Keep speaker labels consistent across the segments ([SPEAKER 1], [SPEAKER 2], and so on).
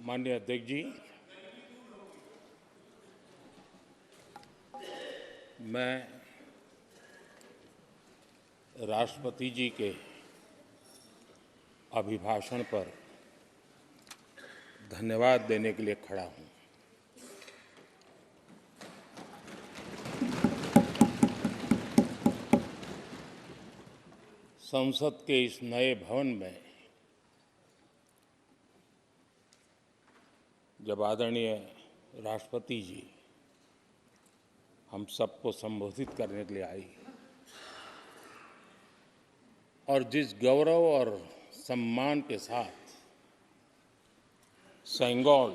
[SPEAKER 1] माननीय अध्यक्ष जी, मैं राष्ट्रपति जी के अभिभाषण पर धन्यवाद देने के लिए खड़ा हूं। संसद के इस नए भवन में जब आदरणीय राष्ट्रपति जी हम सबको संबोधित करने के लिए आई और जिस गौरव और सम्मान के साथ सेंगोल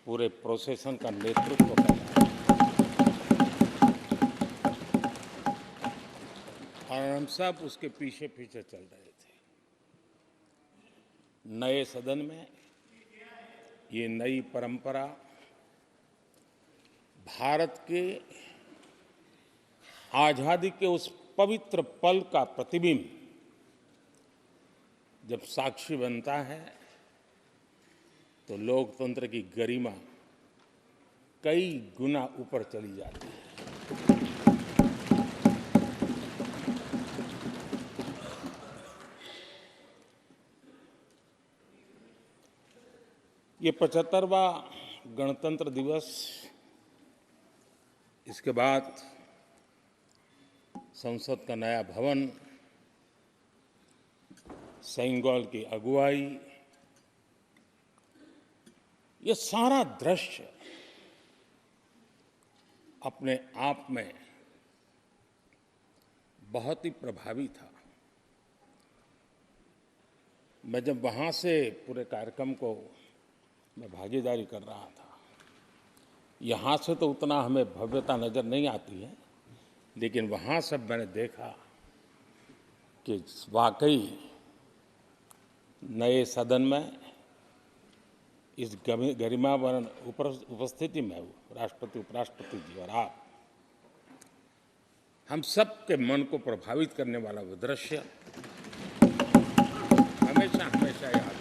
[SPEAKER 1] पूरे प्रोसेसन का नेतृत्व कर रहा और हम सब उसके पीछे पीछे चल रहे थे। नए सदन में ये नई परंपरा भारत के आजादी के उस पवित्र पल का प्रतिबिंब जब साक्षी बनता है तो लोकतंत्र की गरिमा कई गुना ऊपर चली जाती है। ये 75वां गणतंत्र दिवस, इसके बाद संसद का नया भवन, सेंगोल की अगुवाई, ये सारा दृश्य अपने आप में बहुत ही प्रभावी था। मैं जब वहां से पूरे कार्यक्रम को मैं भागीदारी कर रहा था, यहाँ से तो उतना हमें भव्यता नजर नहीं आती है, लेकिन वहाँ सब मैंने देखा कि वाकई नए सदन में इस गरिमावान उपस्थिति में राष्ट्रपति, उपराष्ट्रपति जी और आप, हम सब के मन को प्रभावित करने वाला वो दृश्य हमेशा हमेशा याद है।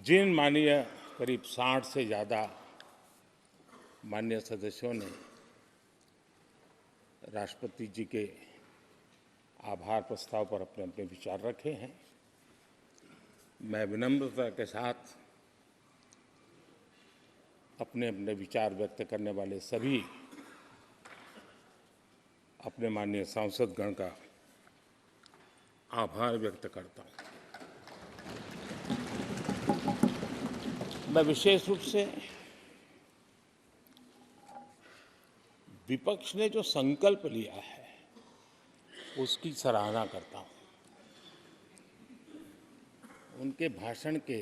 [SPEAKER 1] जिन माननीय करीब 60 से ज़्यादा माननीय सदस्यों ने राष्ट्रपति जी के आभार प्रस्ताव पर अपने अपने विचार रखे हैं, मैं विनम्रता के साथ अपने अपने विचार व्यक्त करने वाले सभी अपने माननीय सांसदगण का आभार व्यक्त करता हूं। मैं विशेष रूप से विपक्ष ने जो संकल्प लिया है उसकी सराहना करता हूं। उनके भाषण के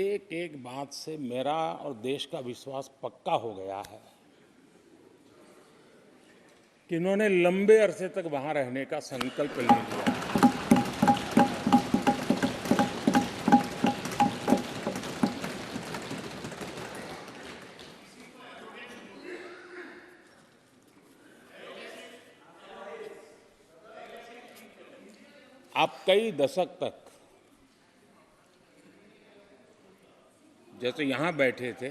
[SPEAKER 1] एक एक बात से मेरा और देश का विश्वास पक्का हो गया है कि इन्होंने लंबे अरसे तक वहां रहने का संकल्प ले लिया। आप कई दशक तक जैसे यहां बैठे थे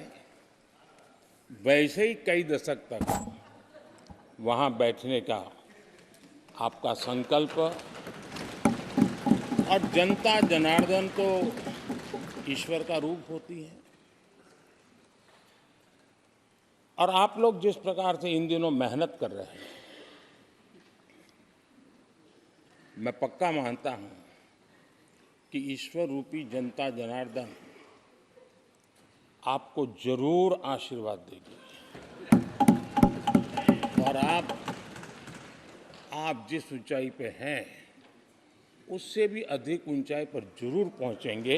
[SPEAKER 1] वैसे ही कई दशक तक वहां बैठने का आपका संकल्प, और जनता जनार्दन तो ईश्वर का रूप होती है, और आप लोग जिस प्रकार से इन दिनों मेहनत कर रहे हैं, मैं पक्का मानता हूं कि ईश्वर रूपी जनता जनार्दन आपको जरूर आशीर्वाद देगी और आप जिस ऊंचाई पे हैं उससे भी अधिक ऊंचाई पर जरूर पहुंचेंगे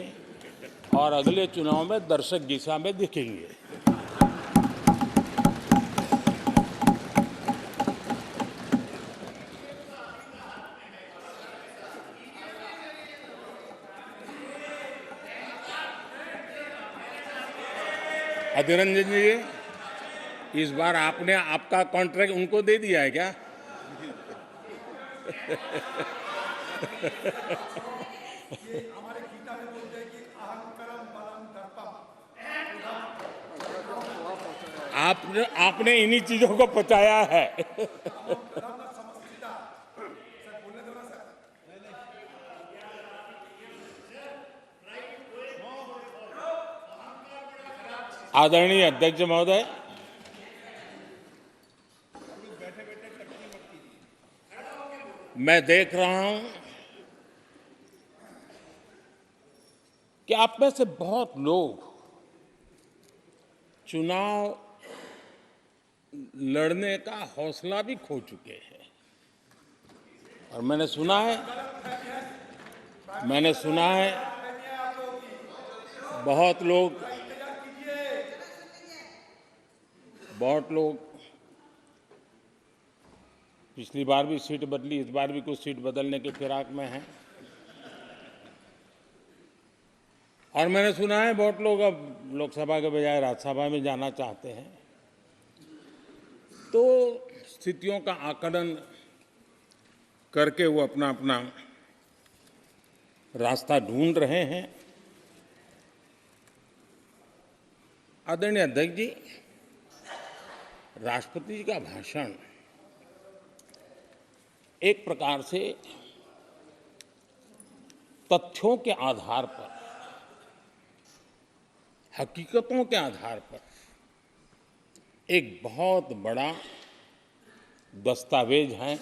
[SPEAKER 1] और अगले चुनाव में दर्शक दिशा में दिखेंगे। अधीर रंजन जी, इस बार आपने आपका कॉन्ट्रैक्ट उनको दे दिया है क्या? आपने इन्हीं चीजों को पचाया है। आदरणीय अध्यक्ष महोदय, मैं देख रहा हूं कि आप में से बहुत लोग चुनाव लड़ने का हौसला भी खो चुके हैं। और मैंने सुना है बहुत लोग पिछली बार भी सीट बदली, इस बार भी कुछ सीट बदलने के फिराक में हैं। और मैंने सुना है बहुत लोग अब लोकसभा के बजाय राज्यसभा में जाना चाहते हैं। तो स्थितियों का आकलन करके वो अपना अपना रास्ता ढूंढ रहे हैं। आदरणीय अध्यक्ष जी, राष्ट्रपति जी का भाषण एक प्रकार से तथ्यों के आधार पर, हकीकतों के आधार पर एक बहुत बड़ा दस्तावेज है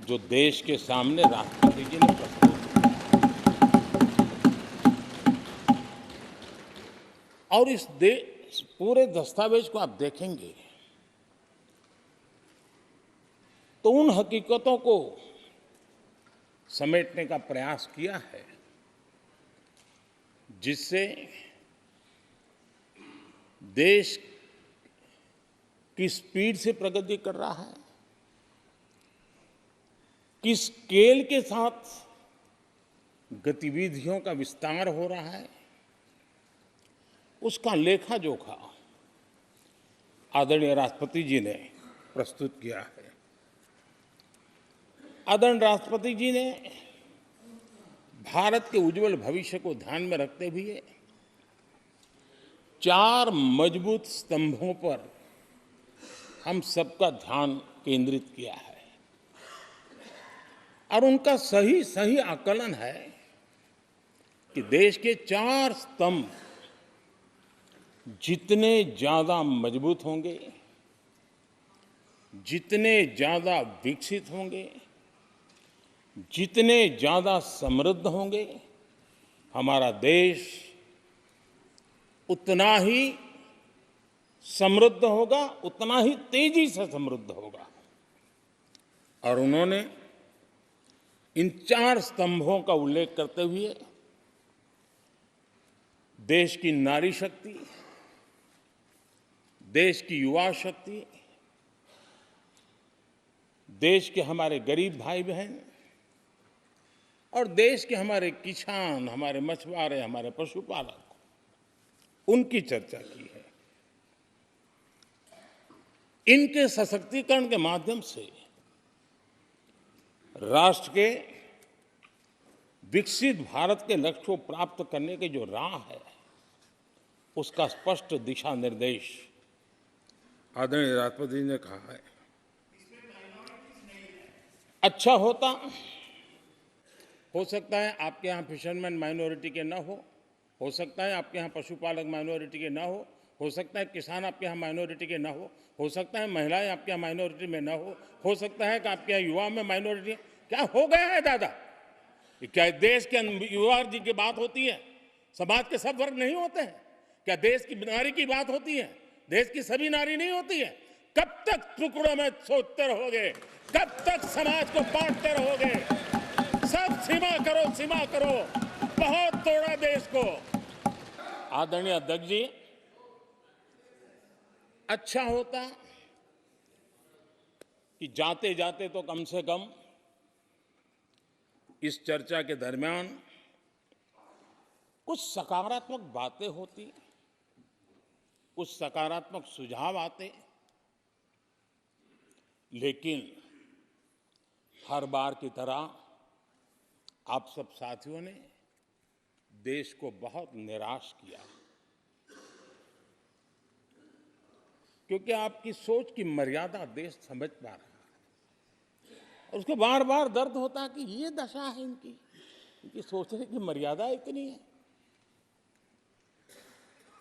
[SPEAKER 1] जो देश के सामने राष्ट्रपति जी ने प्रस्तुत किया। और इस पूरे दस्तावेज को आप देखेंगे तो उन हकीकतों को समेटने का प्रयास किया है जिससे देश किस स्पीड से प्रगति कर रहा है, किस स्केल के साथ गतिविधियों का विस्तार हो रहा है, उसका लेखा जोखा आदरणीय राष्ट्रपति जी ने प्रस्तुत किया है। आदरणीय राष्ट्रपति जी ने भारत के उज्जवल भविष्य को ध्यान में रखते हुए 4 मजबूत स्तंभों पर हम सबका ध्यान केंद्रित किया है। और उनका सही आकलन है कि देश के 4 स्तंभ जितने ज्यादा मजबूत होंगे, जितने ज्यादा विकसित होंगे, जितने ज्यादा समृद्ध होंगे, हमारा देश उतना ही समृद्ध होगा, उतना ही तेजी से समृद्ध होगा। और उन्होंने इन 4 स्तंभों का उल्लेख करते हुए देश की नारी शक्ति, देश की युवा शक्ति, देश के हमारे गरीब भाई बहन और देश के हमारे किसान, हमारे मछुआरे, हमारे पशुपालक, उनकी चर्चा की है। इनके सशक्तिकरण के माध्यम से राष्ट्र के विकसित भारत के लक्ष्य को प्राप्त करने की जो राह है, उसका स्पष्ट दिशा निर्देश आदरणीय राष्ट्रपति जी ने कहा है। अच्छा हो सकता है आपके यहाँ फिशरमैन माइनॉरिटी के न हो सकता है आपके यहाँ पशुपालक माइनॉरिटी के ना हो सकता है किसान आपके यहाँ माइनॉरिटी के ना हो सकता है महिलाएं आपके यहाँ माइनॉरिटी में ना हो सकता है कि आपके यहाँ युवा में माइनॉरिटी। क्या हो गया है दादा? क्या देश के युवा जी की बात होती है? समाज के सब वर्ग नहीं होते हैं? क्या देश की नारी की बात होती है? देश की सभी नारी नहीं होती है? कब तक टुकड़ों में सोचते रहोगे? कब तक समाज को बांटते रहोगे? सब सीमा करो, बहुत तोड़ा देश को। आदरणीय अध्यक्ष जी, अच्छा होता कि जाते जाते तो कम से कम इस चर्चा के दरमियान कुछ सकारात्मक बातें होती, कुछ सकारात्मक सुझाव आते, लेकिन हर बार की तरह आप सब साथियों ने देश को बहुत निराश किया, क्योंकि आपकी सोच की मर्यादा देश समझ पा रहा है। और उसको बार बार दर्द होता है कि ये दशा है इनकी सोचने की मर्यादा इतनी है।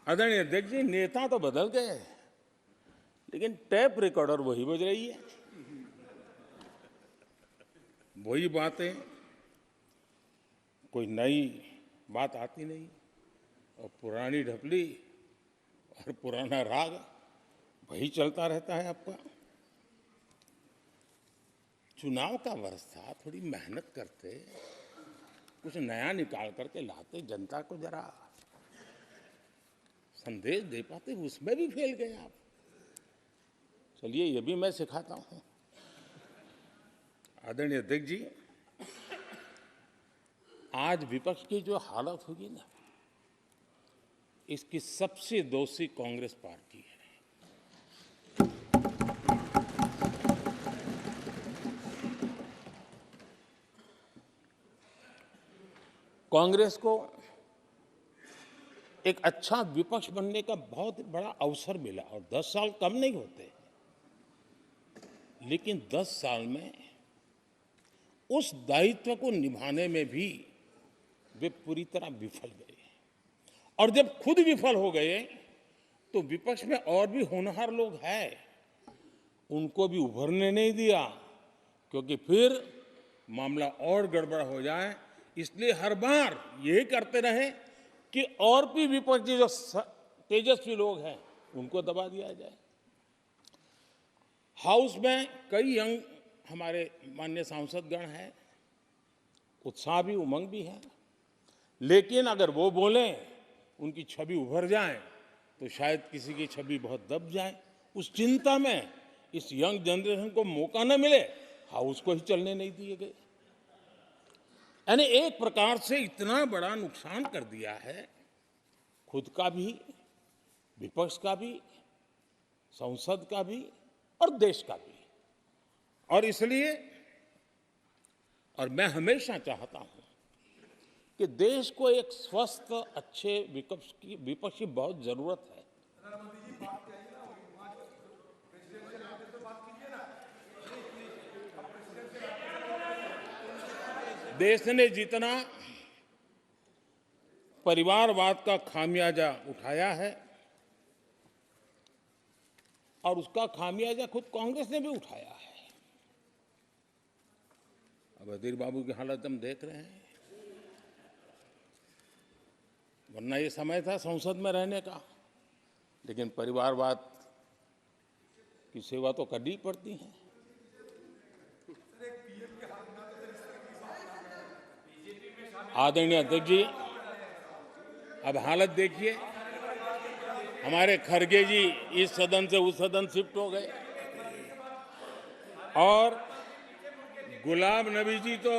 [SPEAKER 1] आदरणीय अध्यक्ष जी, नेता तो बदल गए, लेकिन टेप रिकॉर्डर वही बज रही है, वही बातें, कोई नई बात आती नहीं, और पुरानी ढपली और पुराना राग वही चलता रहता है आपका। चुनाव का वर्ष था, थोड़ी मेहनत करते, कुछ नया निकाल करके लाते, जनता को जरा संदेश दे पाते, उसमें भी फेल गए आप। चलिए, ये भी मैं सिखाता हूं। आदरणीय अध्यक्ष जी, आज विपक्ष की जो हालत होगी ना, इसकी सबसे दोषी कांग्रेस पार्टी है। कांग्रेस को एक अच्छा विपक्ष बनने का बहुत बड़ा अवसर मिला, और 10 साल कम नहीं होते, लेकिन 10 साल में उस दायित्व को निभाने में भी वे पूरी तरह विफल गए। और जब खुद विफल हो गए तो विपक्ष में और भी होनहार लोग हैं, उनको भी उभरने नहीं दिया, क्योंकि फिर मामला और गड़बड़ हो जाए। इसलिए हर बार यही करते रहे कि और भी विपक्षी जो तेजस्वी लोग हैं उनको दबा दिया जाए। हाउस में कई यंग हमारे माननीय सांसदगण हैं, उत्साह भी, उमंग भी है, लेकिन अगर वो बोलें, उनकी छवि उभर जाए, तो शायद किसी की छवि बहुत दब जाए। उस चिंता में इस यंग जनरेशन को मौका न मिले, हाउस को ही चलने नहीं दिए गए। यानी एक प्रकार से इतना बड़ा नुकसान कर दिया है, खुद का भी, विपक्ष का भी, संसद का भी और देश का भी। और इसलिए, और मैं हमेशा चाहता हूं कि देश को एक स्वस्थ, अच्छे विपक्ष की बहुत जरूरत है। देश ने जितना परिवारवाद का खामियाजा उठाया है, और उसका खामियाजा खुद कांग्रेस ने भी उठाया है। अब अधीर बाबू की हालत हम देख रहे हैं, वरना ये समय था संसद में रहने का, लेकिन परिवारवाद की सेवा तो करनी पड़ती है। आदरणीय अध्यक्ष जी, अब हालत देखिए, हमारे खरगे जी इस सदन से उस सदन शिफ्ट हो गए, और गुलाम नबी जी तो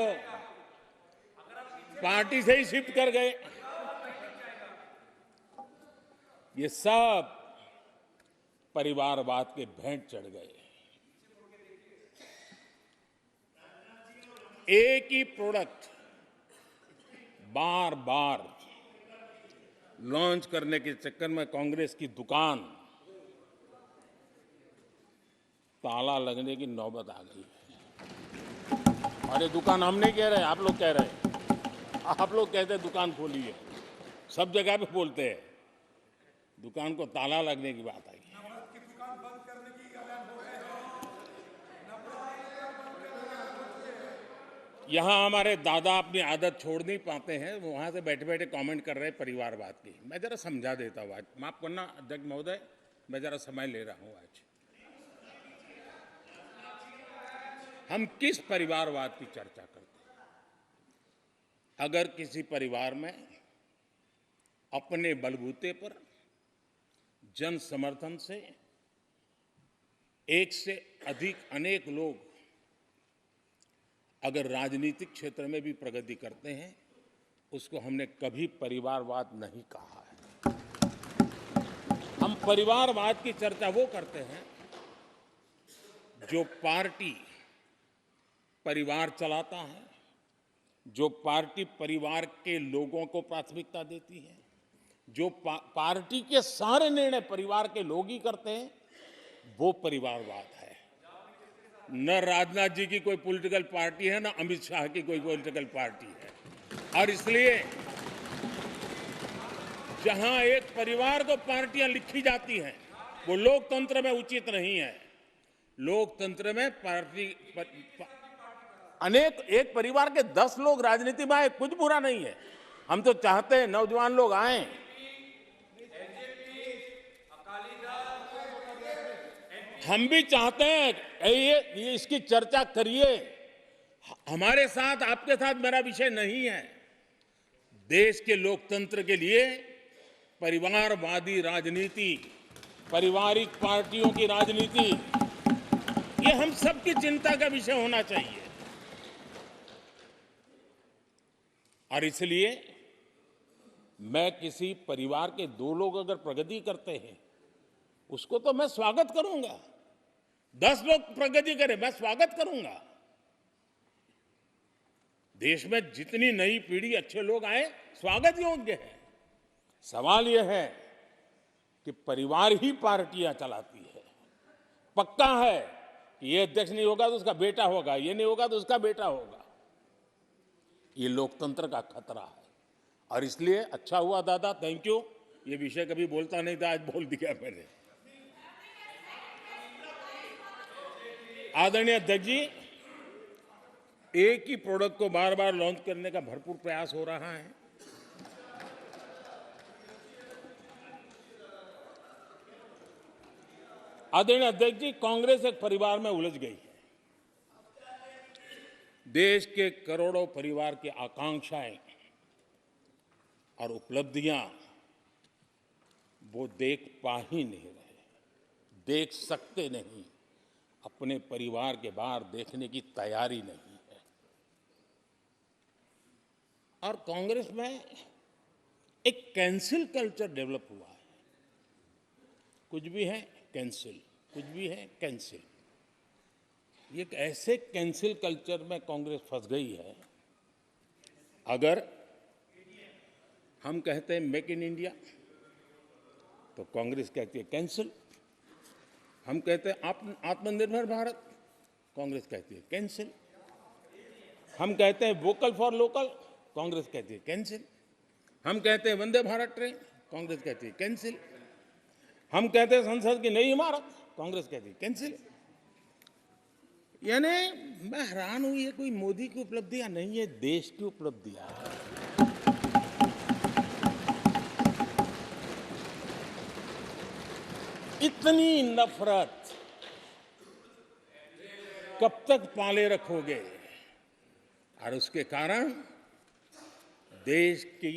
[SPEAKER 1] पार्टी से ही शिफ्ट कर गए। ये सब परिवारवाद के भेंट चढ़ गए। एक ही प्रोडक्ट बार बार लॉन्च करने के चक्कर में कांग्रेस की दुकान ताला लगने की नौबत आ गई है। और ये दुकान हम नहीं कह रहे, आप लोग कह रहे हैं। आप लोग कहते हैं दुकान खोली है, सब जगह पे बोलते हैं, दुकान को ताला लगने की बात आई। यहां हमारे दादा अपनी आदत छोड़ नहीं पाते हैं, वो वहां से बैठे बैठे कमेंट कर रहे हैं परिवारवाद की। मैं जरा समझा देता हूं, आज माफ करना अध्यक्ष महोदय, मैं जरा समय ले रहा हूं। आज हम किस परिवारवाद की चर्चा करते हैं? अगर किसी परिवार में अपने बलबूते पर जन समर्थन से एक से अधिक अनेक लोग अगर राजनीतिक क्षेत्र में भी प्रगति करते हैं, उसको हमने कभी परिवारवाद नहीं कहा है। हम परिवारवाद की चर्चा वो करते हैं जो पार्टी परिवार चलाता है, जो पार्टी परिवार के लोगों को प्राथमिकता देती है, जो पार्टी के सारे निर्णय परिवार के लोग ही करते हैं, वो परिवारवाद है। न राजनाथ जी की कोई पॉलिटिकल पार्टी है, न अमित शाह की कोई पॉलिटिकल पार्टी है। और इसलिए जहां एक परिवार को पार्टियां लिखी जाती हैं, वो लोकतंत्र में उचित नहीं है। लोकतंत्र में अनेक एक परिवार के 10 लोग राजनीति में आए, कुछ बुरा नहीं है। हम तो चाहते हैं नौजवान लोग आए। हम भी चाहते हैं ये इसकी चर्चा करिए। हमारे साथ, आपके साथ मेरा विषय नहीं है। देश के लोकतंत्र के लिए परिवारवादी राजनीति, पारिवारिक पार्टियों की राजनीति, ये हम सबकी चिंता का विषय होना चाहिए। और इसलिए मैं किसी परिवार के 2 लोग अगर प्रगति करते हैं, उसको तो मैं स्वागत करूंगा। 10 लोग प्रगति करें, मैं स्वागत करूंगा। देश में जितनी नई पीढ़ी अच्छे लोग आए, स्वागत योग्य है। सवाल यह है कि परिवार ही पार्टियां चलाती है। पक्का है कि ये अध्यक्ष नहीं होगा तो उसका बेटा होगा, ये नहीं होगा तो उसका बेटा होगा। ये लोकतंत्र का खतरा है। और इसलिए अच्छा हुआ दादा, थैंक यू। ये विषय कभी बोलता नहीं था, आज बोल दिया मैंने। आदरणीय अध्यक्ष जी, एक ही प्रोडक्ट को बार बार लॉन्च करने का भरपूर प्रयास हो रहा है। आदरणीय अध्यक्ष जी, कांग्रेस एक परिवार में उलझ गई है। देश के करोड़ों परिवार की आकांक्षाएं और उपलब्धियां वो देख पा ही नहीं रहे, देख सकते नहीं। अपने परिवार के बाहर देखने की तैयारी नहीं है। और कांग्रेस में एक कैंसिल कल्चर डेवलप हुआ है। कुछ भी है कैंसिल, कुछ भी है कैंसिल। ये एक ऐसे कैंसिल कल्चर में कांग्रेस फंस गई है। अगर हम कहते हैं मेक इन इंडिया, तो कांग्रेस कहती है कैंसिल। हम कहते हैं आत्मनिर्भर भारत, कांग्रेस कहती है कैंसिल। हम कहते हैं वोकल फॉर लोकल, कांग्रेस कहती है कैंसिल। हम कहते हैं वंदे भारत ट्रेन, कांग्रेस कहती है कैंसिल। हम कहते हैं संसद की नई इमारत, कांग्रेस कहती है कैंसिल। यानी मैं हैरान हूं, ये कोई मोदी की उपलब्धियां नहीं है, देश की उपलब्धियां हैं। इतनी नफरत कब तक पाले रखोगे? और उसके कारण देश की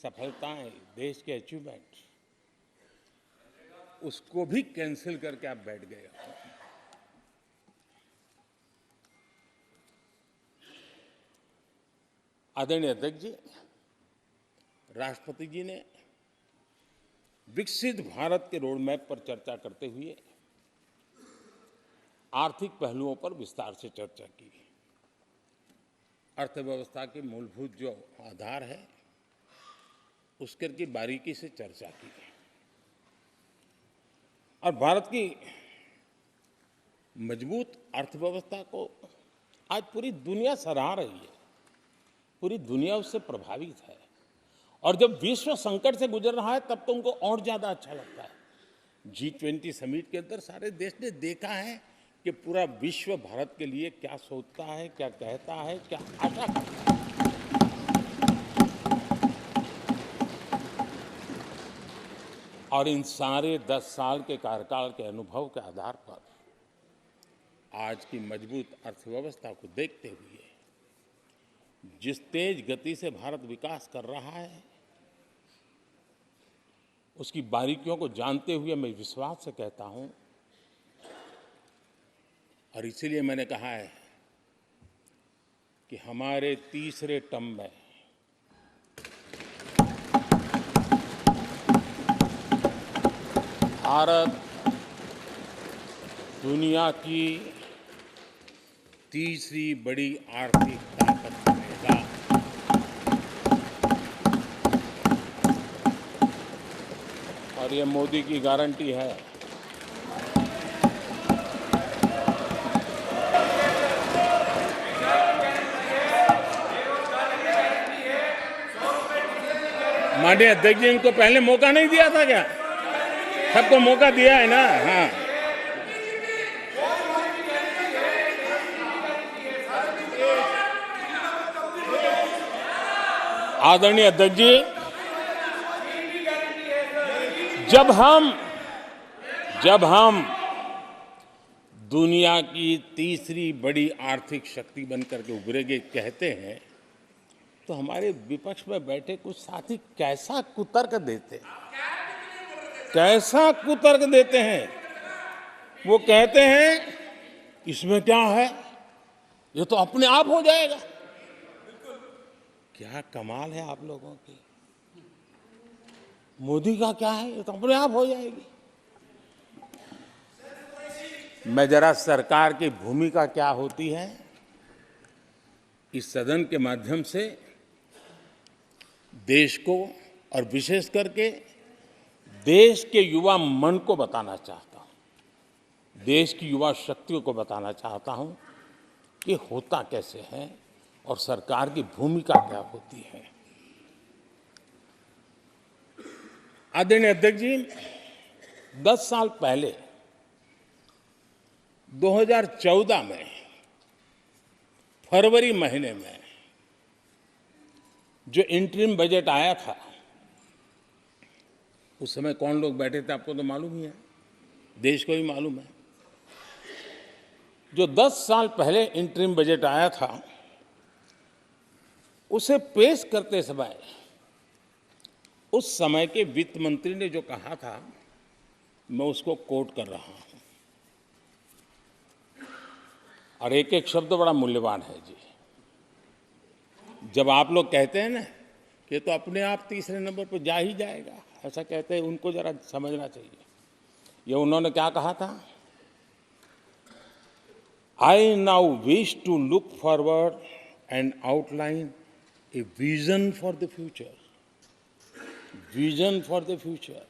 [SPEAKER 1] सफलताएं, देश के अचीवमेंट, उसको भी कैंसिल करके आप बैठ गए हो। आदरणीय अध्यक्ष जी, राष्ट्रपति जी ने विकसित भारत के रोड मैप पर चर्चा करते हुए आर्थिक पहलुओं पर विस्तार से चर्चा की। अर्थव्यवस्था के मूलभूत जो आधार है, उसके की बारीकी से चर्चा की। और भारत की मजबूत अर्थव्यवस्था को आज पूरी दुनिया सराह रही है, पूरी दुनिया उससे प्रभावित है। और जब विश्व संकट से गुजर रहा है, तब तो उनको और ज्यादा अच्छा लगता है। G20 समिट के अंदर सारे देश ने देखा है कि पूरा विश्व भारत के लिए क्या सोचता है, क्या कहता है, क्या आशा करता है। और इन सारे 10 साल के कार्यकाल के अनुभव के आधार पर आज की मजबूत अर्थव्यवस्था को देखते हुए जिस तेज गति से भारत विकास कर रहा है, उसकी बारीकियों को जानते हुए मैं विश्वास से कहता हूं, और इसीलिए मैंने कहा है कि हमारे तीसरे टर्म में भारत दुनिया की तीसरी बड़ी आर्थिक ताकत बनेगा। और ये मोदी की गारंटी है। माननीय अध्यक्ष जी, इनको पहले मौका नहीं दिया था क्या? सबको मौका दिया है ना? हाँ, आदरणीय अध्यक्ष जी, जब हम दुनिया की तीसरी बड़ी आर्थिक शक्ति बनकर के उभरेंगे कहते हैं, तो हमारे विपक्ष में बैठे कुछ साथी कैसा कुतर्क देते हैं। वो कहते हैं इसमें क्या है, ये तो अपने आप हो जाएगा। क्या कमाल है आप लोगों की। मोदी का क्या है, ये तो अपने आप हो जाएगी। मैं जरा सरकार की भूमिका क्या होती है इस सदन के माध्यम से देश को और विशेष करके देश के युवा मन को बताना चाहता हूं, देश की युवा शक्तियों को बताना चाहता हूं कि होता कैसे है और सरकार की भूमिका क्या होती है। आदरणीय अध्यक्ष जी, 10 साल पहले 2014 में फरवरी महीने में जो इंटरिम बजट आया था, उस समय कौन लोग बैठे थे आपको तो मालूम ही है, देश को भी मालूम है। जो 10 साल पहले इंटरिम बजट आया था, उसे पेश करते समय उस समय के वित्त मंत्री ने जो कहा था, मैं उसको कोट कर रहा हूं, और एक एक शब्द बड़ा मूल्यवान है जी। जब आप लोग कहते हैं ना कि तो अपने आप तीसरे नंबर पर जा ही जाएगा, ऐसा कहते हैं, उनको जरा समझना चाहिए। ये उन्होंने क्या कहा था, I now wish to look forward and outline a vision for the future. Vision for the future.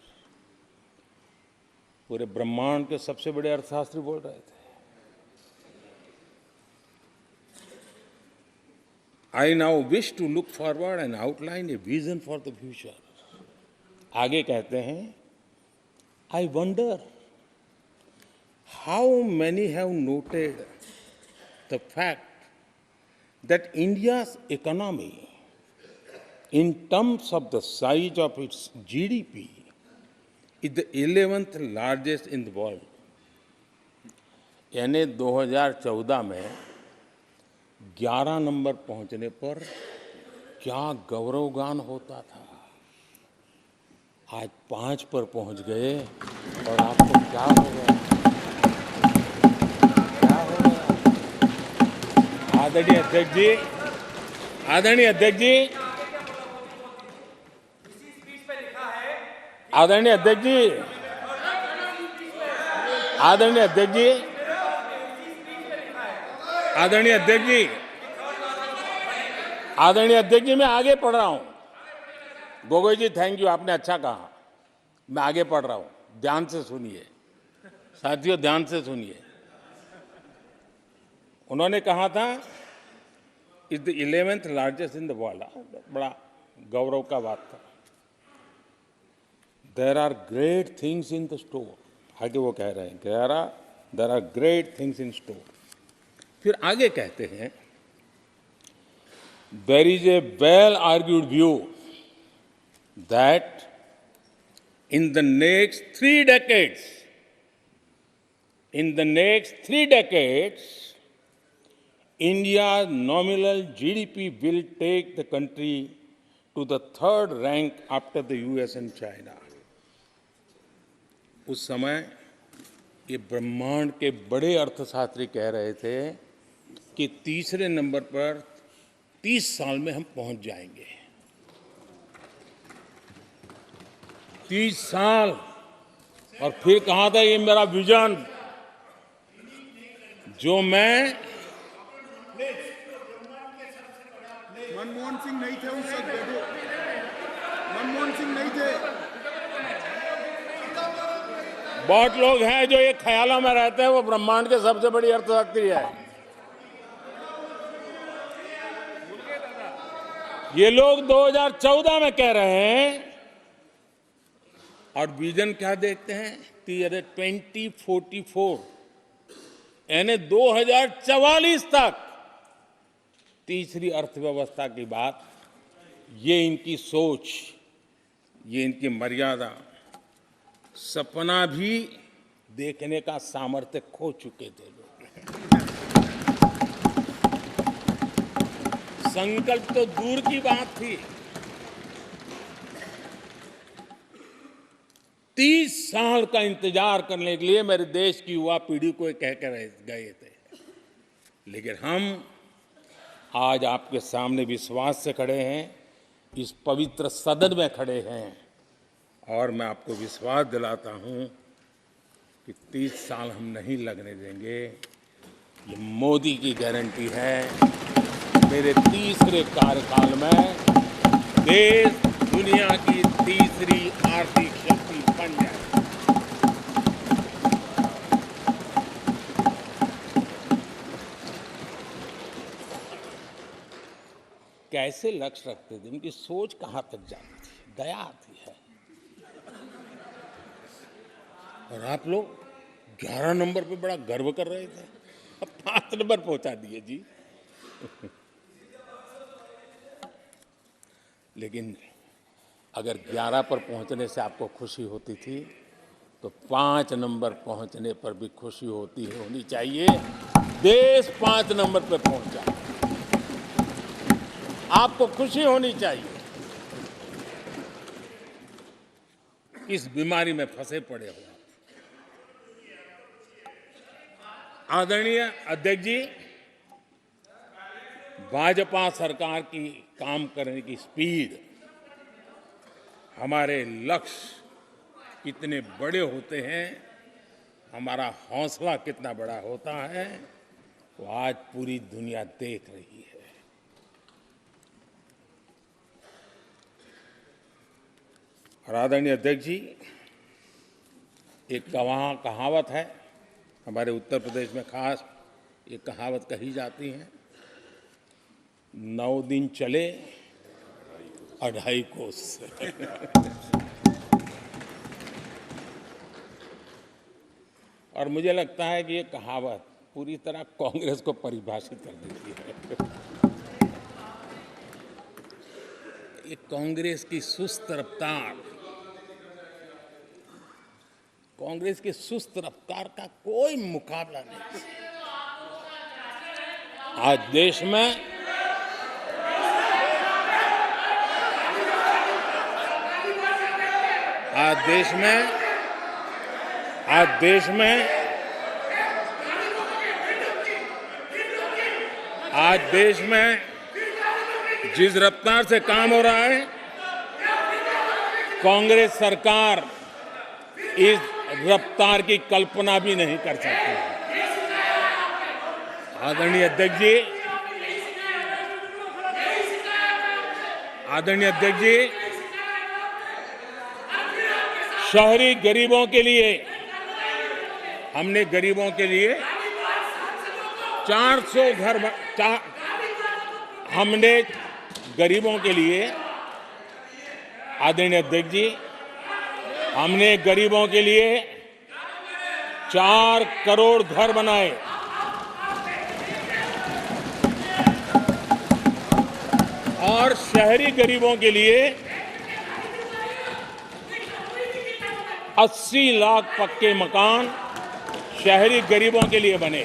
[SPEAKER 1] पूरे ब्रह्मांड के सबसे बड़े अर्थशास्त्री बोल रहे थे। I now wish to look forward and outline a vision for the future. आगे कहते हैं, I wonder how many have noted the fact that India's economy, in terms of the size of its GDP, is the 11th largest in the world. यानी 2014 में 11 number पहुंचने पर क्या गौरवगान होता था। आज 5 पर पहुंच गए और आपको क्या हो गया, क्या हो गया। आदरणीय अध्यक्ष जी, आदरणीय अध्यक्ष जी, आदरणीय अध्यक्ष जी, आदरणीय अध्यक्ष जी, आदरणीय अध्यक्ष जी, आदरणीय अध्यक्ष जी, मैं आगे पढ़ रहा हूं। गोगोई जी, थैंक यू, आपने अच्छा कहा। मैं आगे पढ़ रहा हूं, ध्यान से सुनिए साथियों, ध्यान से सुनिए। उन्होंने कहा था is the 11th largest in the world. बड़ा गौरव का बात था। There are great things in the store. आगे वो कह रहे हैं, there are great things in store. फिर आगे कहते हैं, there is a well argued view that in the next 3 decades, India's nominal GDP will take the country to the 3rd rank after the US and China. उस समय ये ब्रह्मांड के बड़े अर्थशास्त्री कह रहे थे कि तीसरे नंबर पर 30 साल में हम पहुंच जाएंगे। 30 साल। और फिर कहा था ये मेरा विजन, जो मैं
[SPEAKER 2] मनमोहन सिंह नहीं थे उस वक्त, देखो मनमोहन सिंह नहीं थे।
[SPEAKER 1] बहुत लोग हैं जो ये ख्यालों में रहते हैं वो ब्रह्मांड के सबसे बड़ी अर्थशक्ति है। ये लोग 2014 में कह रहे हैं और विजन क्या देखते हैं कि अरे 2044 यानी 2044 तक तीसरी अर्थव्यवस्था की बात, ये इनकी सोच, ये इनकी मर्यादा, सपना भी देखने का सामर्थ्य खो चुके थे लोग। संकल्प तो दूर की बात थी। 30 साल का इंतजार करने के लिए मेरे देश की युवा पीढ़ी को कह कर गए थे, लेकिन हम आज आपके सामने विश्वास से खड़े हैं, इस पवित्र सदन में खड़े हैं और मैं आपको विश्वास दिलाता हूं कि 30 साल हम नहीं लगने देंगे। ये मोदी की गारंटी है। मेरे तीसरे कार्यकाल में देश दुनिया की तीसरी आर्थिक शक्ति बन जाए। कैसे लक्ष्य रखते थे, उनकी सोच कहां तक जाती थी, दया आती है। और आप लोग 11 नंबर पे बड़ा गर्व कर रहे थे, अब 5 नंबर पहुंचा दिए जी। लेकिन अगर 11 पर पहुंचने से आपको खुशी होती थी तो 5 नंबर पहुंचने पर भी खुशी होनी चाहिए। देश 5 नंबर पर पहुंचा, आपको खुशी होनी चाहिए। इस बीमारी में फंसे पड़े हो। आदरणीय अध्यक्ष जी, भाजपा सरकार की काम करने की स्पीड, हमारे लक्ष्य कितने बड़े होते हैं, हमारा हौसला कितना बड़ा होता है, वो आज पूरी दुनिया देख रही है। और आदरणीय अध्यक्ष जी, एक कहावत है हमारे उत्तर प्रदेश में, खास ये कहावत कही जाती है, 9 दिन चले 2.5 कोस। और मुझे लगता है कि ये कहावत पूरी तरह कांग्रेस को परिभाषित कर देती है। ये कांग्रेस की सुस्त रफ्तार, कांग्रेस की सुस्त रफ्तार का कोई मुकाबला नहीं। आज देश में जिस रफ्तार से काम हो रहा है, कांग्रेस सरकार इस रफ्तार की कल्पना भी नहीं कर सकती। आदरणीय अध्यक्ष जी, शहरी गरीबों के लिए हमने गरीबों के लिए 400 घर हमने गरीबों के लिए, आदरणीय अध्यक्ष जी, हमने गरीबों के लिए 4 करोड़ घर बनाए। और शहरी गरीबों के लिए 80 लाख पक्के मकान शहरी गरीबों के लिए बने।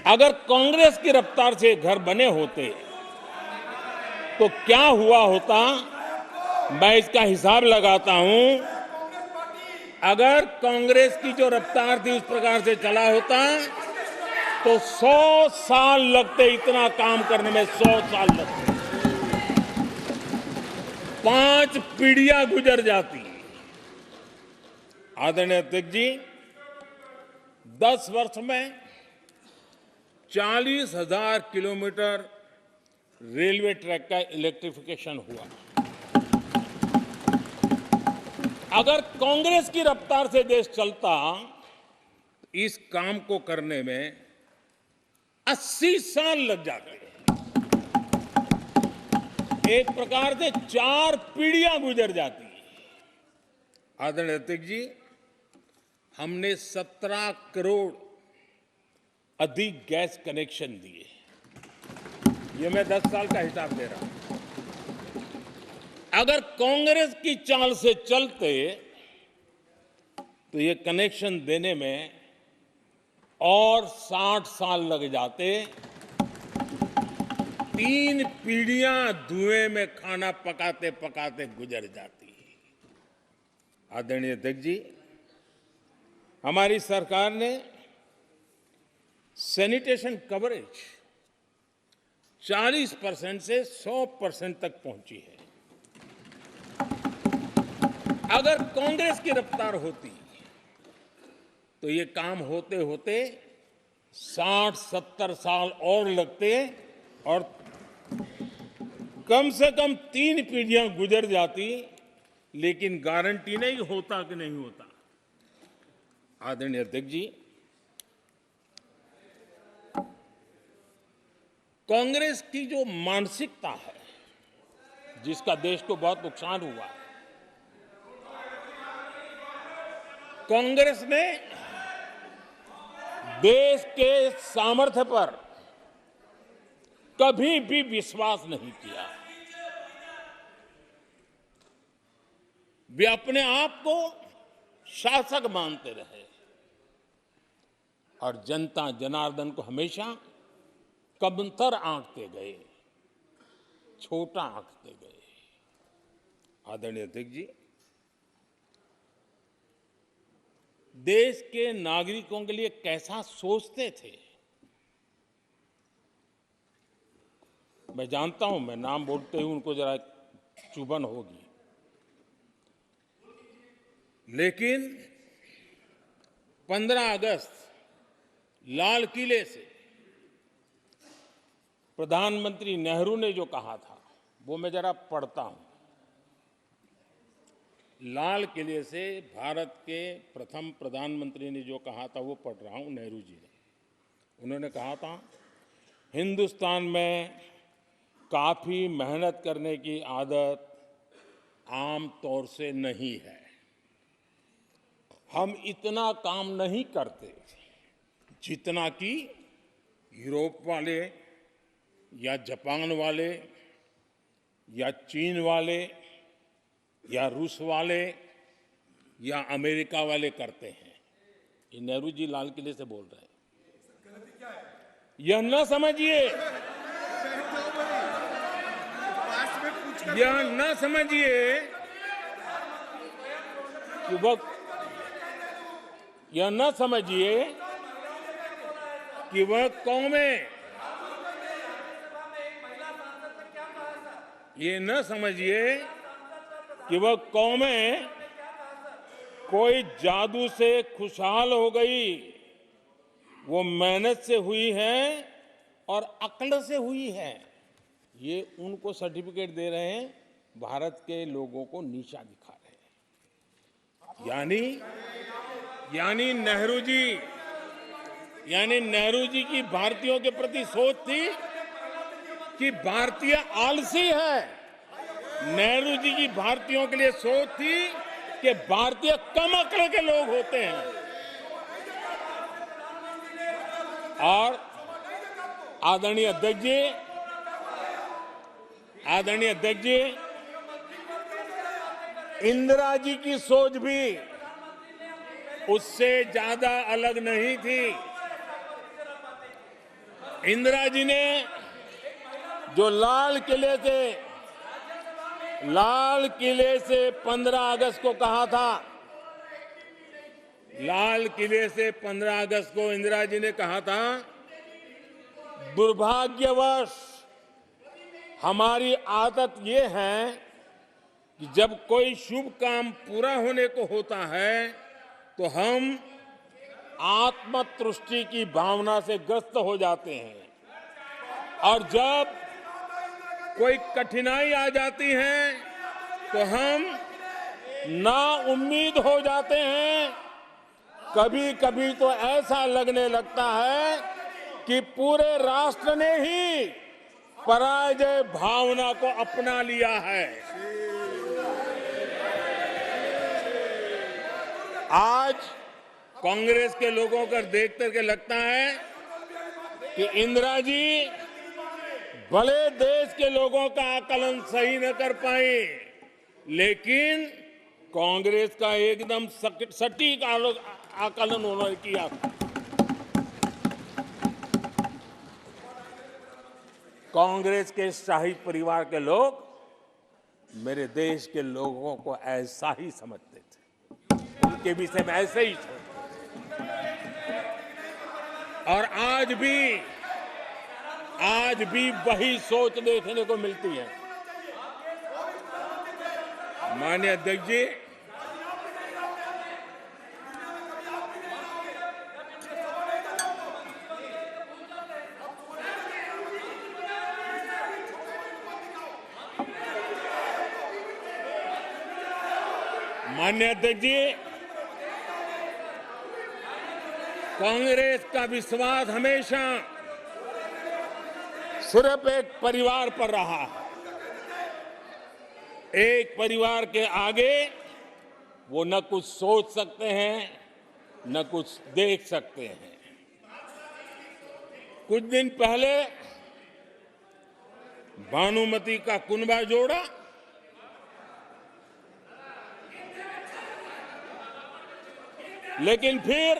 [SPEAKER 1] अगर कांग्रेस की रफ्तार से घर बने होते तो क्या हुआ होता, मैं इसका हिसाब लगाता हूं। अगर कांग्रेस की जो रफ्तार थी उस प्रकार से चला होता तो 100 साल लगते, इतना काम करने में 100 साल लगते, 5 पीढ़ियां गुजर जाती। आदरणीय अध्यक्ष जी, 10 वर्ष में 40,000 किलोमीटर रेलवे ट्रैक का इलेक्ट्रिफिकेशन हुआ। अगर कांग्रेस की रफ्तार से देश चलता तो इस काम को करने में 80 साल लग जाते। एक प्रकार से 4 पीढ़ियां गुजर जाती। आदरणीय अध्यक्ष जी, हमने 17 करोड़ अधिक गैस कनेक्शन दिए। ये मैं 10 साल का हिसाब दे रहा हूं। अगर कांग्रेस की चाल से चलते तो ये कनेक्शन देने में और 60 साल लग जाते। 3 पीढ़ियां धुएं में खाना पकाते पकाते गुजर जाती। आदरणीय अध्यक्ष जी, हमारी सरकार ने सैनिटेशन कवरेज 40% से 100% तक पहुंची है। अगर कांग्रेस की रफ्तार होती तो ये काम होते होते 60-70 साल और लगते और कम से कम 3 पीढ़ियां गुजर जाती, लेकिन गारंटी नहीं होता कि नहीं होता। आदरणीय अध्यक्ष जी, कांग्रेस की जो मानसिकता है, जिसका देश को बहुत नुकसान हुआ, कांग्रेस ने देश के सामर्थ्य पर कभी भी विश्वास नहीं किया। वे अपने आप को शासक मानते रहे और जनता जनार्दन को हमेशा कमतर आंकते गए, छोटा आंकते गए। आदरणीय अध्यक्ष जी, देश के नागरिकों के लिए कैसा सोचते थे, मैं जानता हूं, मैं नाम बोलते ही उनको जरा चुभन होगी, लेकिन 15 अगस्त लाल किले से प्रधानमंत्री नेहरू ने जो कहा था वो मैं जरा पढ़ता हूं। लाल किले से भारत के प्रथम प्रधानमंत्री ने जो कहा था वो पढ़ रहा हूं, नेहरू जी ने। उन्होंने कहा था, हिंदुस्तान में काफी मेहनत करने की आदत आम तौर से नहीं है। हम इतना काम नहीं करते जितना कि यूरोप वाले या जापान वाले या चीन वाले या रूस वाले या अमेरिका वाले करते हैं। ये नेहरू जी लाल किले से बोल रहे हैं। यह न समझिए, यह न समझिए कि यह न समझिए कि वह कौमें, ये न समझिए कि वह कौमें कोई जादू से खुशहाल हो गई। वो मेहनत से हुई है और अक्ल से हुई है। ये उनको सर्टिफिकेट दे रहे हैं, भारत के लोगों को नीचा दिखा रहे हैं। यानी नेहरू जी की भारतीयों के प्रति सोच थी कि भारतीय आलसी है। नेहरू जी की भारतीयों के लिए सोच थी कि भारतीय कम अक्ल के लोग होते हैं। और आदरणीय अध्यक्ष जी, इंदिरा जी की सोच भी उससे ज्यादा अलग नहीं थी। इंदिरा जी ने जो लाल किले से 15 अगस्त को कहा था, लाल किले से 15 अगस्त को इंदिरा जी ने कहा था, दुर्भाग्यवश हमारी आदत ये है कि जब कोई शुभ काम पूरा होने को होता है तो हम आत्मतुष्टि की भावना से ग्रस्त हो जाते हैं और जब कोई कठिनाई आ जाती है तो हम ना उम्मीद हो जाते हैं। कभी कभी तो ऐसा लगने लगता है कि पूरे राष्ट्र ने ही पराजय भावना को अपना लिया है। आज कांग्रेस के लोगों को देख करके लगता है कि इंदिरा जी भले देश के लोगों का आकलन सही न कर पाए, लेकिन कांग्रेस का एकदम सटीक आकलन उन्होंने किया। कांग्रेस के शाही परिवार के लोग मेरे देश के लोगों को ऐसा ही समझते थे, उनके विषय में ऐसे ही सोचते। और आज भी वही सोच देखने को मिलती है। माननीय अध्यक्ष जी, कांग्रेस का विश्वास हमेशा सिर्फ एक परिवार पर रहा है। एक परिवार के आगे वो न कुछ सोच सकते हैं, न कुछ देख सकते हैं। कुछ दिन पहले भानुमति का कुनबा जोड़ा लेकिन फिर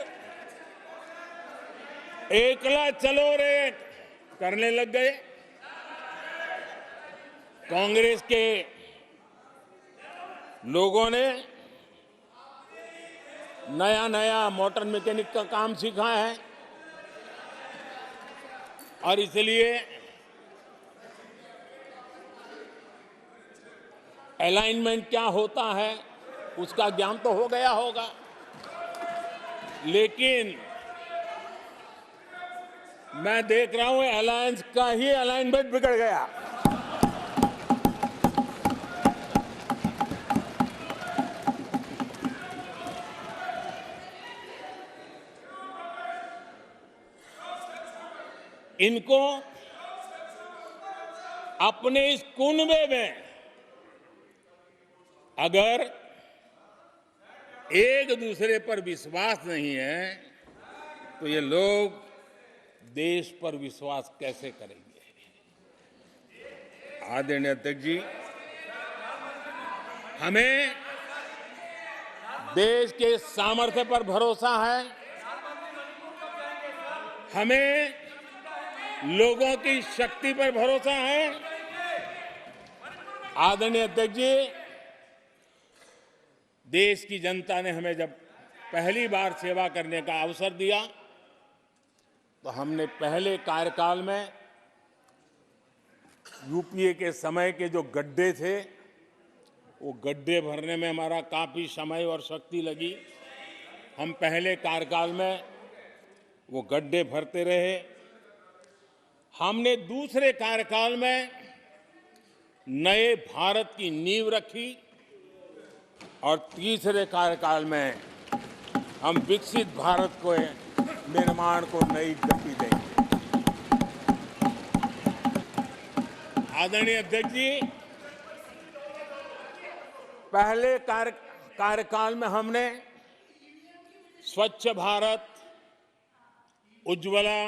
[SPEAKER 1] एकला चलो रे करने लग गए। कांग्रेस के लोगों ने नया नया मोटर मैकेनिक का काम सीखा है और इसलिए अलाइनमेंट क्या होता है उसका ज्ञान तो हो गया होगा, लेकिन मैं देख रहा हूं अलायंस का ही अलाइनमेंट बिगड़ गया। इनको अपने इस कुनबे में अगर एक दूसरे पर विश्वास नहीं है तो ये लोग देश पर विश्वास कैसे करेंगे। आदरणीय अध्यक्ष जी, हमें देश के सामर्थ्य पर भरोसा है, हमें लोगों की शक्ति पर भरोसा है। आदरणीय अध्यक्ष जी, देश की जनता ने हमें जब पहली बार सेवा करने का अवसर दिया तो हमने पहले कार्यकाल में यूपीए के समय के जो गड्ढे थे वो गड्ढे भरने में हमारा काफी समय और शक्ति लगी। हम पहले कार्यकाल में वो गड्ढे भरते रहे। हमने दूसरे कार्यकाल में नए भारत की नींव रखी और तीसरे कार्यकाल में हम विकसित भारत को निर्माण को नई गति देंगे। आदरणीय अध्यक्ष जी, पहले कार्यकाल में हमने स्वच्छ भारत, उज्ज्वला,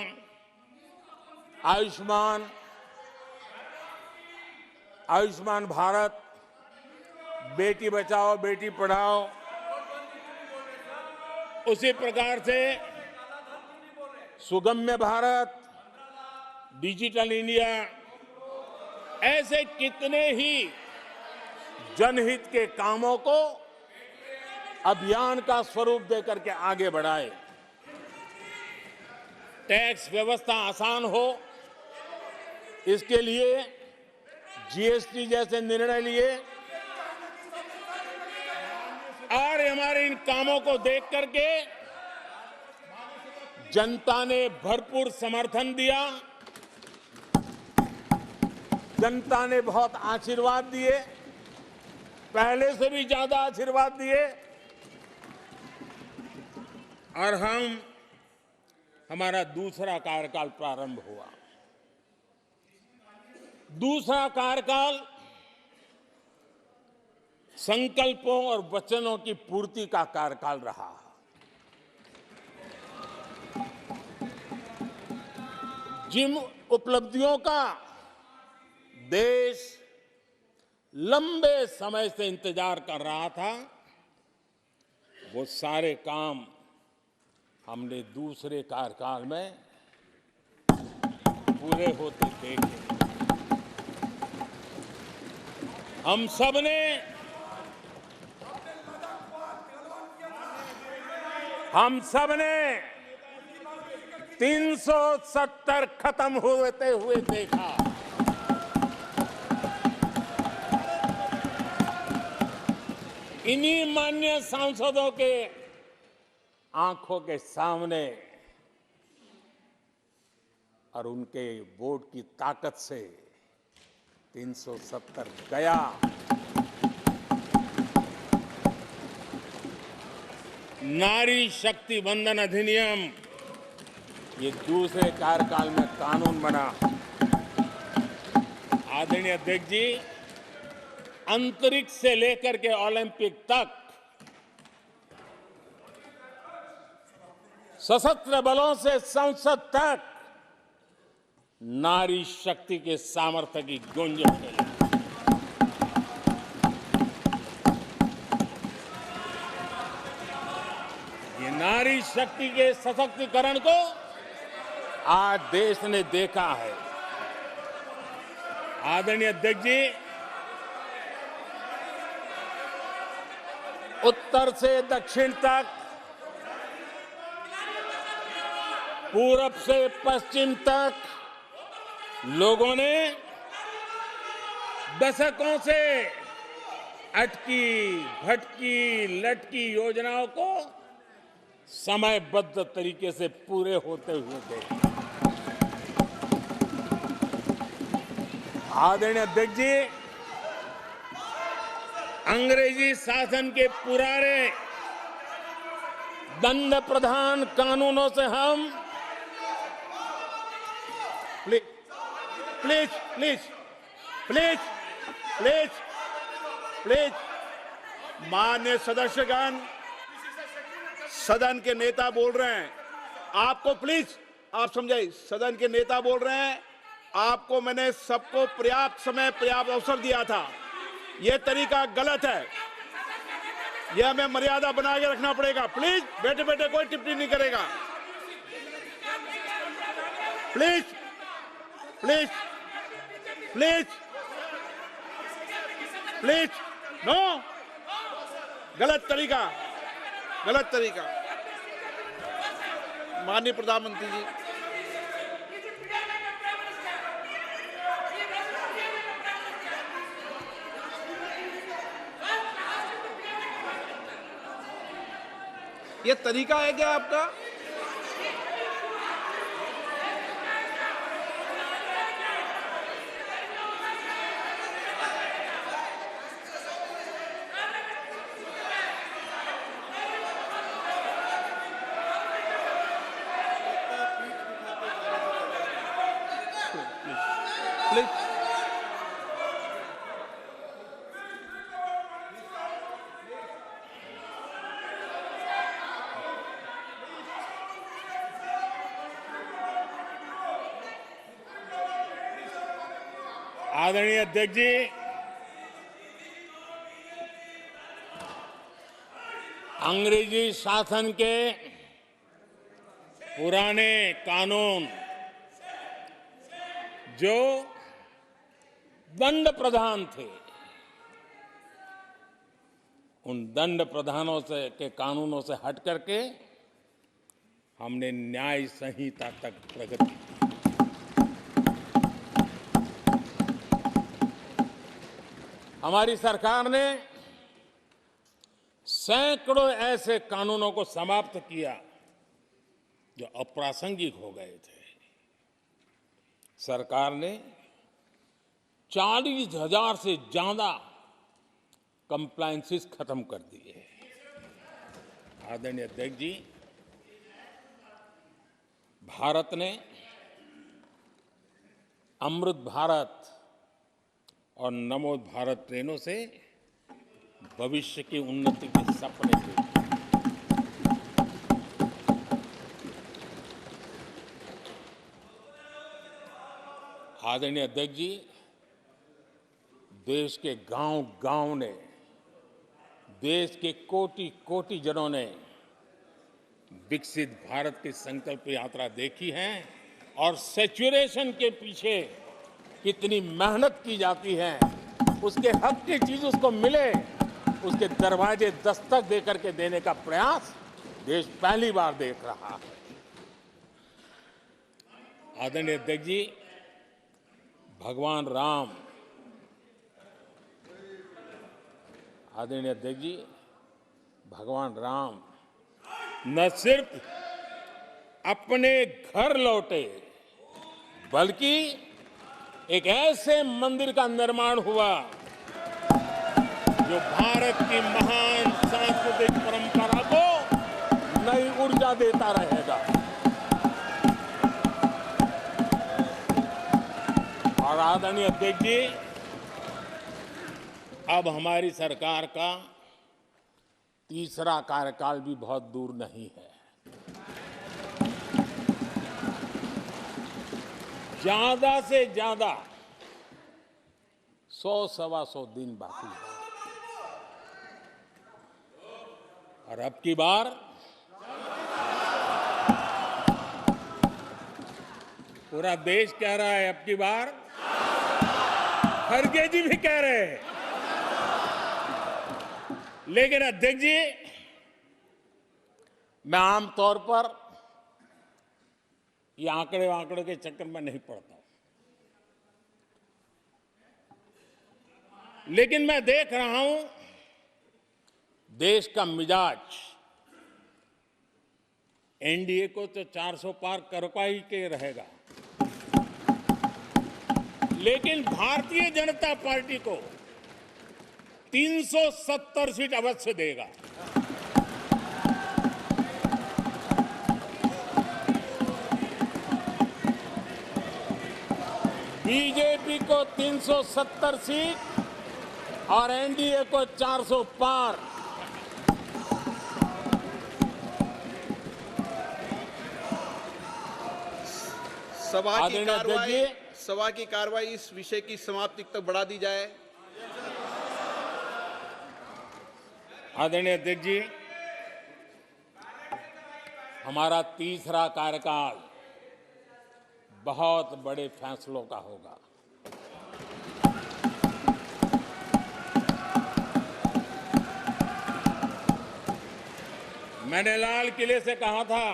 [SPEAKER 1] आयुष्मान भारत, बेटी बचाओ बेटी पढ़ाओ, उसी प्रकार से सुगम्य भारत, डिजिटल इंडिया, ऐसे कितने ही जनहित के कामों को अभियान का स्वरूप देकर के आगे बढ़ाए। टैक्स व्यवस्था आसान हो, इसके लिए जीएसटी जैसे निर्णय लिए और हमारे इन कामों को देख करके जनता ने भरपूर समर्थन दिया, जनता ने बहुत आशीर्वाद दिए, पहले से भी ज्यादा आशीर्वाद दिए और हमारा दूसरा कार्यकाल प्रारंभ हुआ। दूसरा कार्यकाल संकल्पों और वचनों की पूर्ति का कार्यकाल रहा। जिन उपलब्धियों का देश लंबे समय से इंतजार कर रहा था, वो सारे काम हमने दूसरे कार्यकाल में पूरे होते देखे। हम सबने 370 खत्म होते हुए देखा। इन्हीं माननीय सांसदों के आंखों के सामने और उनके वोट की ताकत से 370 गया। नारी शक्ति वंदन अधिनियम ये दूसरे कार्यकाल में कानून बना। आदरणीय अध्यक्ष जी, अंतरिक्ष से लेकर के ओलंपिक तक सशस्त्र बलों से संसद तक नारी शक्ति के सामर्थ्य की गूंज उठे। ये नारी शक्ति के सशक्तिकरण को आज देश ने देखा है। आदरणीय अध्यक्ष जी, उत्तर से दक्षिण तक, पूरब से पश्चिम तक लोगों ने दशकों से अटकी भटकी लटकी योजनाओं को समयबद्ध तरीके से पूरे होते हुए देखा। आदरणीय अध्यक्ष जी, अंग्रेजी शासन के पुराने दंड प्रधान कानूनों से हम please please please please please
[SPEAKER 2] माननीय सदस्यगण, सदन के नेता बोल रहे हैं, आपको प्लीज आप समझाइए। सदन के नेता बोल रहे हैं, आपको मैंने सबको पर्याप्त समय पर्याप्त अवसर दिया था। यह तरीका गलत है, यह हमें मर्यादा बना के रखना पड़ेगा। प्लीज बैठे बैठे कोई टिप्पणी नहीं करेगा। Please please please please no, गलत तरीका, गलत तरीका। माननीय प्रधानमंत्री जी, ये तरीका है क्या आपका? प्लीज
[SPEAKER 1] आदरणीय अध्यक्ष जी, अंग्रेजी शासन के पुराने कानून जो दंड प्रधान थे, उन दंड प्रधानों से के कानूनों से हट करके हमने न्याय संहिता तक प्रगति की। हमारी सरकार ने सैकड़ों ऐसे कानूनों को समाप्त किया जो अप्रासंगिक हो गए थे, सरकार ने 40,000 से ज्यादा कंप्लायंसेस खत्म कर दिए हैं। आदरणीय अध्यक्ष जी, भारत ने अमृत भारत और नमो भारत ट्रेनों से भविष्य की उन्नति के सपने देखे। आदरणीय अध्यक्ष जी, देश के गांव-गांव ने, देश के कोटि-कोटि जनों ने विकसित भारत की संकल्प यात्रा देखी है और सैचुरेशन के पीछे कितनी मेहनत की जाती है, उसके हक की चीज उसको मिले, उसके दरवाजे दस्तक देकर के देने का प्रयास देश पहली बार देख रहा है। आदरणीय अध्यक्ष जी, भगवान राम, आदरणीय अध्यक्ष जी, भगवान राम न सिर्फ अपने घर लौटे, बल्कि एक ऐसे मंदिर का निर्माण हुआ जो भारत की महान सांस्कृतिक परंपरा को नई ऊर्जा देता रहेगा। और आदरणीय अध्यक्ष जी, अब हमारी सरकार का तीसरा कार्यकाल भी बहुत दूर नहीं है। ज्यादा से ज्यादा 100-125 दिन बाकी है। और अब की बार पूरा देश कह रहा है, अब की बार खड़गे जी भी कह रहे हैं। लेकिन अध्यक्ष जी, मैं आमतौर पर ये आंकड़े के चक्कर में नहीं पड़ता, लेकिन मैं देख रहा हूं देश का मिजाज एनडीए को तो 400 पार करवा ही के रहेगा, लेकिन भारतीय जनता पार्टी को 370 सीट अवश्य देगा। बीजेपी को 370 सीट और एनडीए को 400 पार।
[SPEAKER 2] सभा की कार्रवाई इस विषय की समाप्ति तक बढ़ा दी जाए।
[SPEAKER 1] आदरणीय अध्यक्ष जी, हमारा तीसरा कार्यकाल बहुत बड़े फैसलों का होगा। मैंने लाल किले से कहा था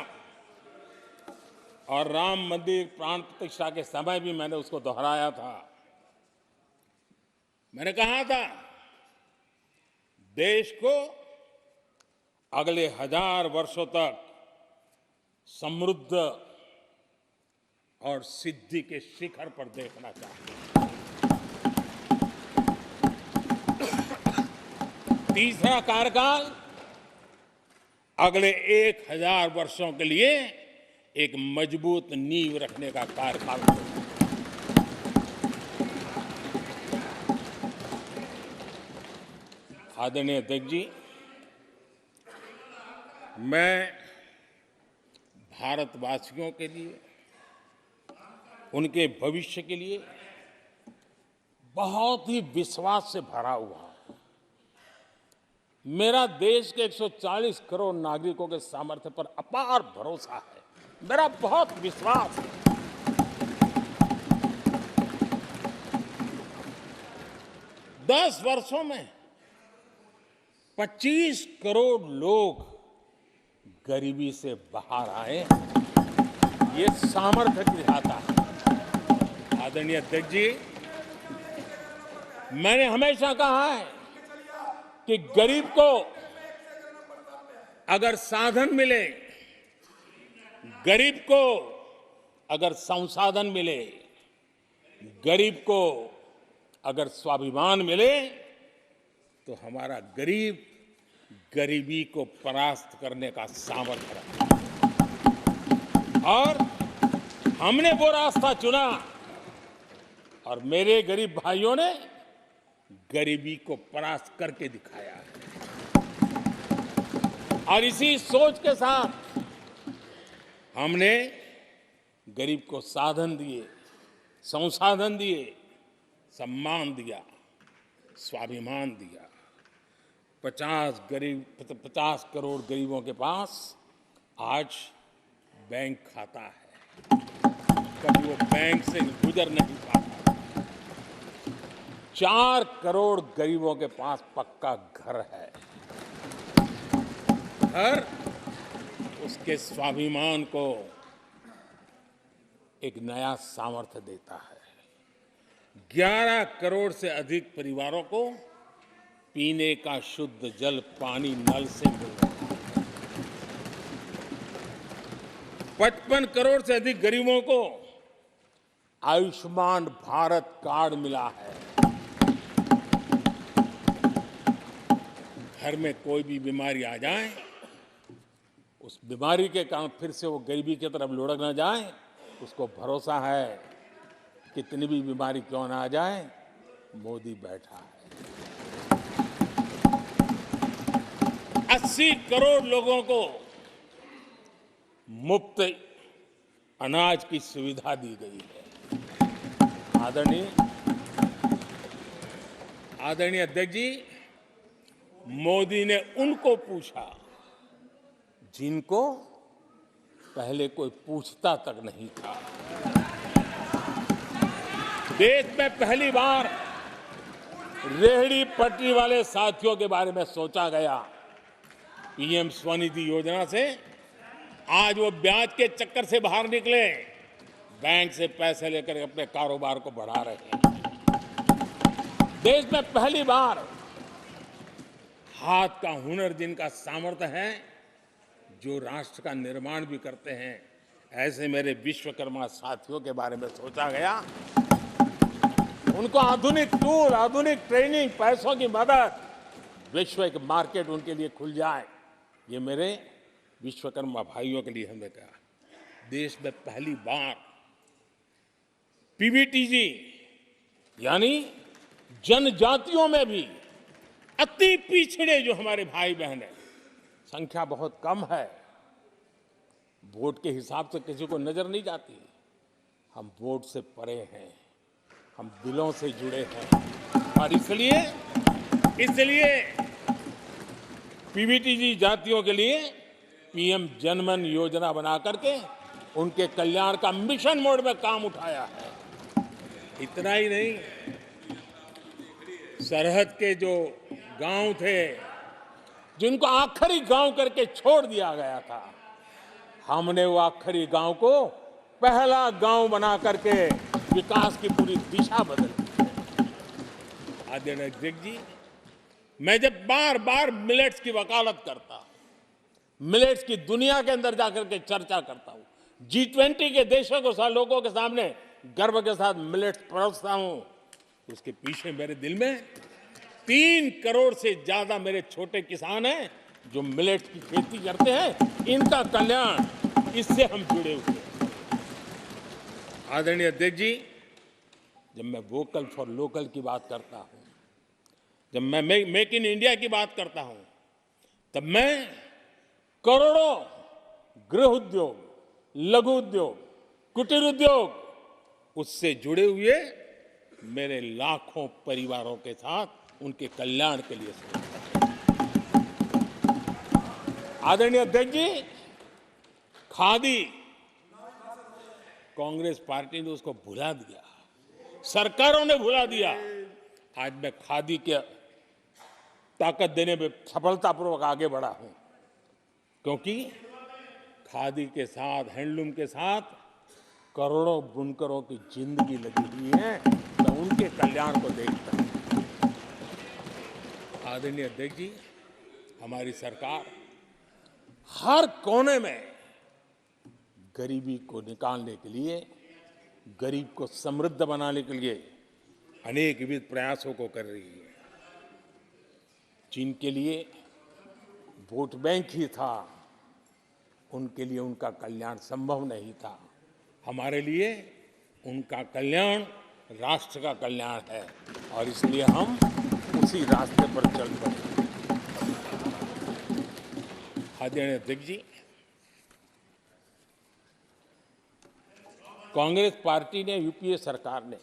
[SPEAKER 1] और राम मंदिर प्राण प्रतिष्ठा के समय भी मैंने उसको दोहराया था। मैंने कहा था, देश को अगले 1000 वर्षों तक समृद्ध और सिद्धि के शिखर पर देखना चाहिए। तीसरा कार्यकाल अगले 1000 वर्षों के लिए एक मजबूत नींव रखने का कार्यकाल होगा। आदरणीय अध्यक्ष जी, मैं भारतवासियों के लिए, उनके भविष्य के लिए बहुत ही विश्वास से भरा हुआ है। मेरा देश के 140 करोड़ नागरिकों के सामर्थ्य पर अपार भरोसा है, मेरा बहुत विश्वास है। दस वर्षों में 25 करोड़ लोग गरीबी से बाहर आए, ये सामर्थ्य दिखाता है। आदरणीय अध्यक्ष जी, मैंने हमेशा कहा है कि गरीब को अगर साधन मिले, गरीब को अगर संसाधन मिले, गरीब को अगर स्वाभिमान मिले, तो हमारा गरीब गरीबी को परास्त करने का सामर्थ्य रखता है। और हमने वो रास्ता चुना और मेरे गरीब भाइयों ने गरीबी को परास्त करके दिखाया है। और इसी सोच के साथ हमने गरीब को साधन दिए, संसाधन दिए, सम्मान दिया, स्वाभिमान दिया। 50 करोड़ गरीबों के पास आज बैंक खाता है। कभी वो बैंक से गुजर नहीं पाता। 4 करोड़ गरीबों के पास पक्का घर है। घर उसके स्वाभिमान को एक नया सामर्थ्य देता है। 11 करोड़ से अधिक परिवारों को पीने का शुद्ध जल पानी नल से मिल रहा है। 55 करोड़ से अधिक गरीबों को आयुष्मान भारत कार्ड मिला है। घर में कोई भी बीमारी आ जाए, उस बीमारी के कारण फिर से वो गरीबी की तरफ लुढ़क ना जाए, उसको भरोसा है कितनी भी बीमारी क्यों ना आ जाए, मोदी बैठा है। 80 करोड़ लोगों को मुफ्त अनाज की सुविधा दी गई है। आदरणीय अध्यक्ष जी, मोदी ने उनको पूछा जिनको पहले कोई पूछता तक नहीं था। देश में पहली बार रेहड़ी पटरी वाले साथियों के बारे में सोचा गया। पीएम स्वनिधि योजना से आज वो ब्याज के चक्कर से बाहर निकले, बैंक से पैसे लेकर अपने कारोबार को बढ़ा रहे हैं। देश में पहली बार हाथ का हुनर जिनका सामर्थ्य है, जो राष्ट्र का निर्माण भी करते हैं, ऐसे मेरे विश्वकर्मा साथियों के बारे में सोचा गया। उनको आधुनिक टूल, आधुनिक ट्रेनिंग, पैसों की मदद, विश्व एक मार्केट उनके लिए खुल जाए, ये मेरे विश्वकर्मा भाइयों के लिए हमने कहा। देश में पहली बार पीवीटीजी यानी जनजातियों में भी अति पिछड़े जो हमारे भाई बहन हैं, संख्या बहुत कम है, वोट के हिसाब से किसी को नजर नहीं जाती। हम वोट से परे हैं, हम दिलों से जुड़े हैं और इसलिए पीवीटीजी जातियों के लिए पीएम जनमन योजना बना करके उनके कल्याण का मिशन मोड में काम उठाया है। इतना ही नहीं, सरहद के जो गांव थे जिनको आखिरी गांव करके छोड़ दिया गया था, हमने वो आखिरी गांव को पहला गांव बना करके विकास की पूरी दिशा बदल दी। आदरणीय अध्यक्ष जी, मैं जब बार बार मिलेट्स की वकालत करता हूं, मिलेट्स की दुनिया के अंदर जाकर के चर्चा करता हूं, G20 के देशों को लोगों के सामने गर्व के साथ मिलेट्स परोसता हूं, उसके पीछे मेरे दिल में 3 करोड़ से ज्यादा मेरे छोटे किसान हैं जो मिलेट्स की खेती करते हैं। इनका कल्याण, इससे हम जुड़े हुए हैं। आदरणीय अध्यक्ष जी, जब मैं वोकल फॉर लोकल की बात करता हूं, जब मैं मेक इन इंडिया की बात करता हूं, तब मैं करोड़ों गृह उद्योग, लघु उद्योग, कुटीर उद्योग, उससे जुड़े हुए मेरे लाखों परिवारों के साथ उनके कल्याण के लिए सोचता हूं। आदरणीय अध्यक्ष जी, खादी, कांग्रेस पार्टी ने उसको भुला दिया, सरकारों ने भुला दिया। आज मैं खादी के ताकत देने में सफलतापूर्वक आगे बढ़ा हूं, क्योंकि खादी के साथ, हैंडलूम के साथ करोड़ों बुनकरों की जिंदगी लगी हुई है। मैं उनके कल्याण को देखता हूं। आदरणीय अध्यक्ष जी, हमारी सरकार हर कोने में गरीबी को निकालने के लिए, गरीब को समृद्ध बनाने के लिए अनेक विविध प्रयासों को कर रही है। जिनके लिए वोट बैंक ही था, उनके लिए उनका कल्याण संभव नहीं था। हमारे लिए उनका कल्याण राष्ट्र का कल्याण है और इसलिए हम उसी रास्ते पर चल पड़े। आदरणीय अध्यक्ष जी, कांग्रेस पार्टी ने, यूपीए सरकार ने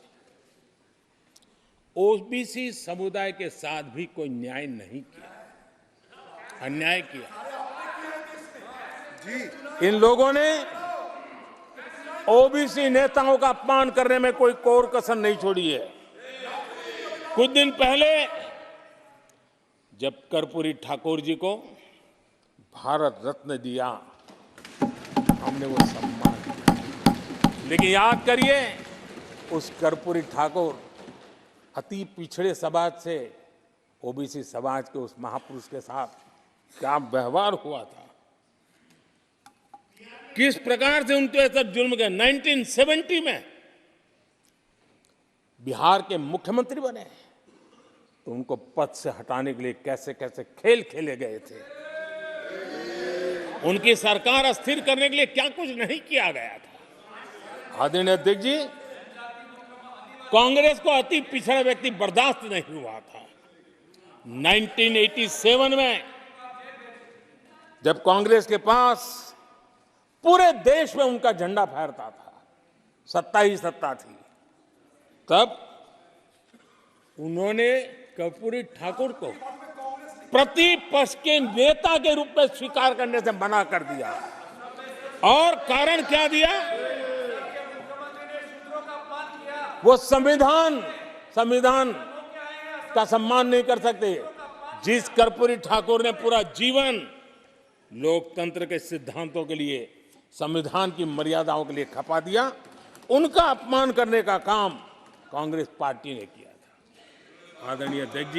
[SPEAKER 1] ओबीसी समुदाय के साथ भी कोई न्याय नहीं किया, अन्याय किया। इन लोगों ने ओबीसी नेताओं का अपमान करने में कोई कोर कसर नहीं छोड़ी है। कुछ दिन पहले जब कर्पूरी ठाकुर जी को भारत रत्न दिया, हमने वो सम्मान किया। लेकिन याद करिए, उस कर्पूरी ठाकुर अति पिछड़े समाज से ओबीसी समाज के उस महापुरुष के साथ क्या व्यवहार हुआ था, किस प्रकार से उनके साथ जुल्म किया। 1970 में बिहार के मुख्यमंत्री बने तो उनको पद से हटाने के लिए कैसे कैसे खेल खेले गए थे। उनकी सरकार अस्थिर करने के लिए क्या कुछ नहीं किया गया था। आदरणीय अध्यक्ष जी, कांग्रेस को अति पिछड़ा व्यक्ति बर्दाश्त नहीं हुआ था। 1987 में जब कांग्रेस के पास पूरे देश में उनका झंडा फहरता था, सत्ता ही सत्ता थी, तब उन्होंने कर्पूरी ठाकुर को प्रतिपक्ष के नेता के रूप में स्वीकार करने से मना कर दिया। और कारण क्या दिया? वो संविधान का सम्मान नहीं कर सकते। जिस कर्पूरी ठाकुर ने पूरा जीवन लोकतंत्र के सिद्धांतों के लिए, संविधान की मर्यादाओं के लिए खपा दिया, उनका अपमान करने का काम कांग्रेस पार्टी ने किया था। आदरणीय अध्यक्ष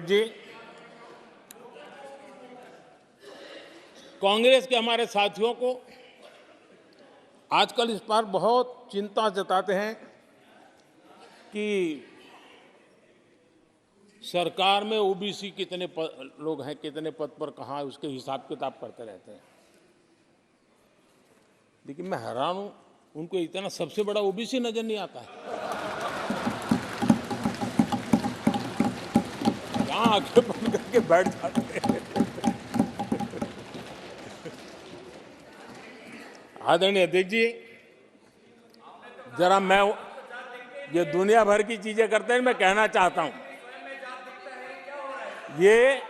[SPEAKER 1] जी, कांग्रेस के हमारे साथियों को आजकल इस पर बहुत चिंता जताते हैं कि सरकार में ओबीसी कितने लोग हैं, कितने पद पर कहाँ, उसके हिसाब किताब करते रहते हैं। लेकिन मैं हैरान हूं, उनको इतना सबसे बड़ा ओबीसी नजर नहीं आता है। कहाँ आंखें बंद करके बैठ जाते हैं। आदरणीय अध्यक्ष जी, जरा मैं ये दुनिया भर की चीजें करते हैं, मैं कहना चाहता हूं, ये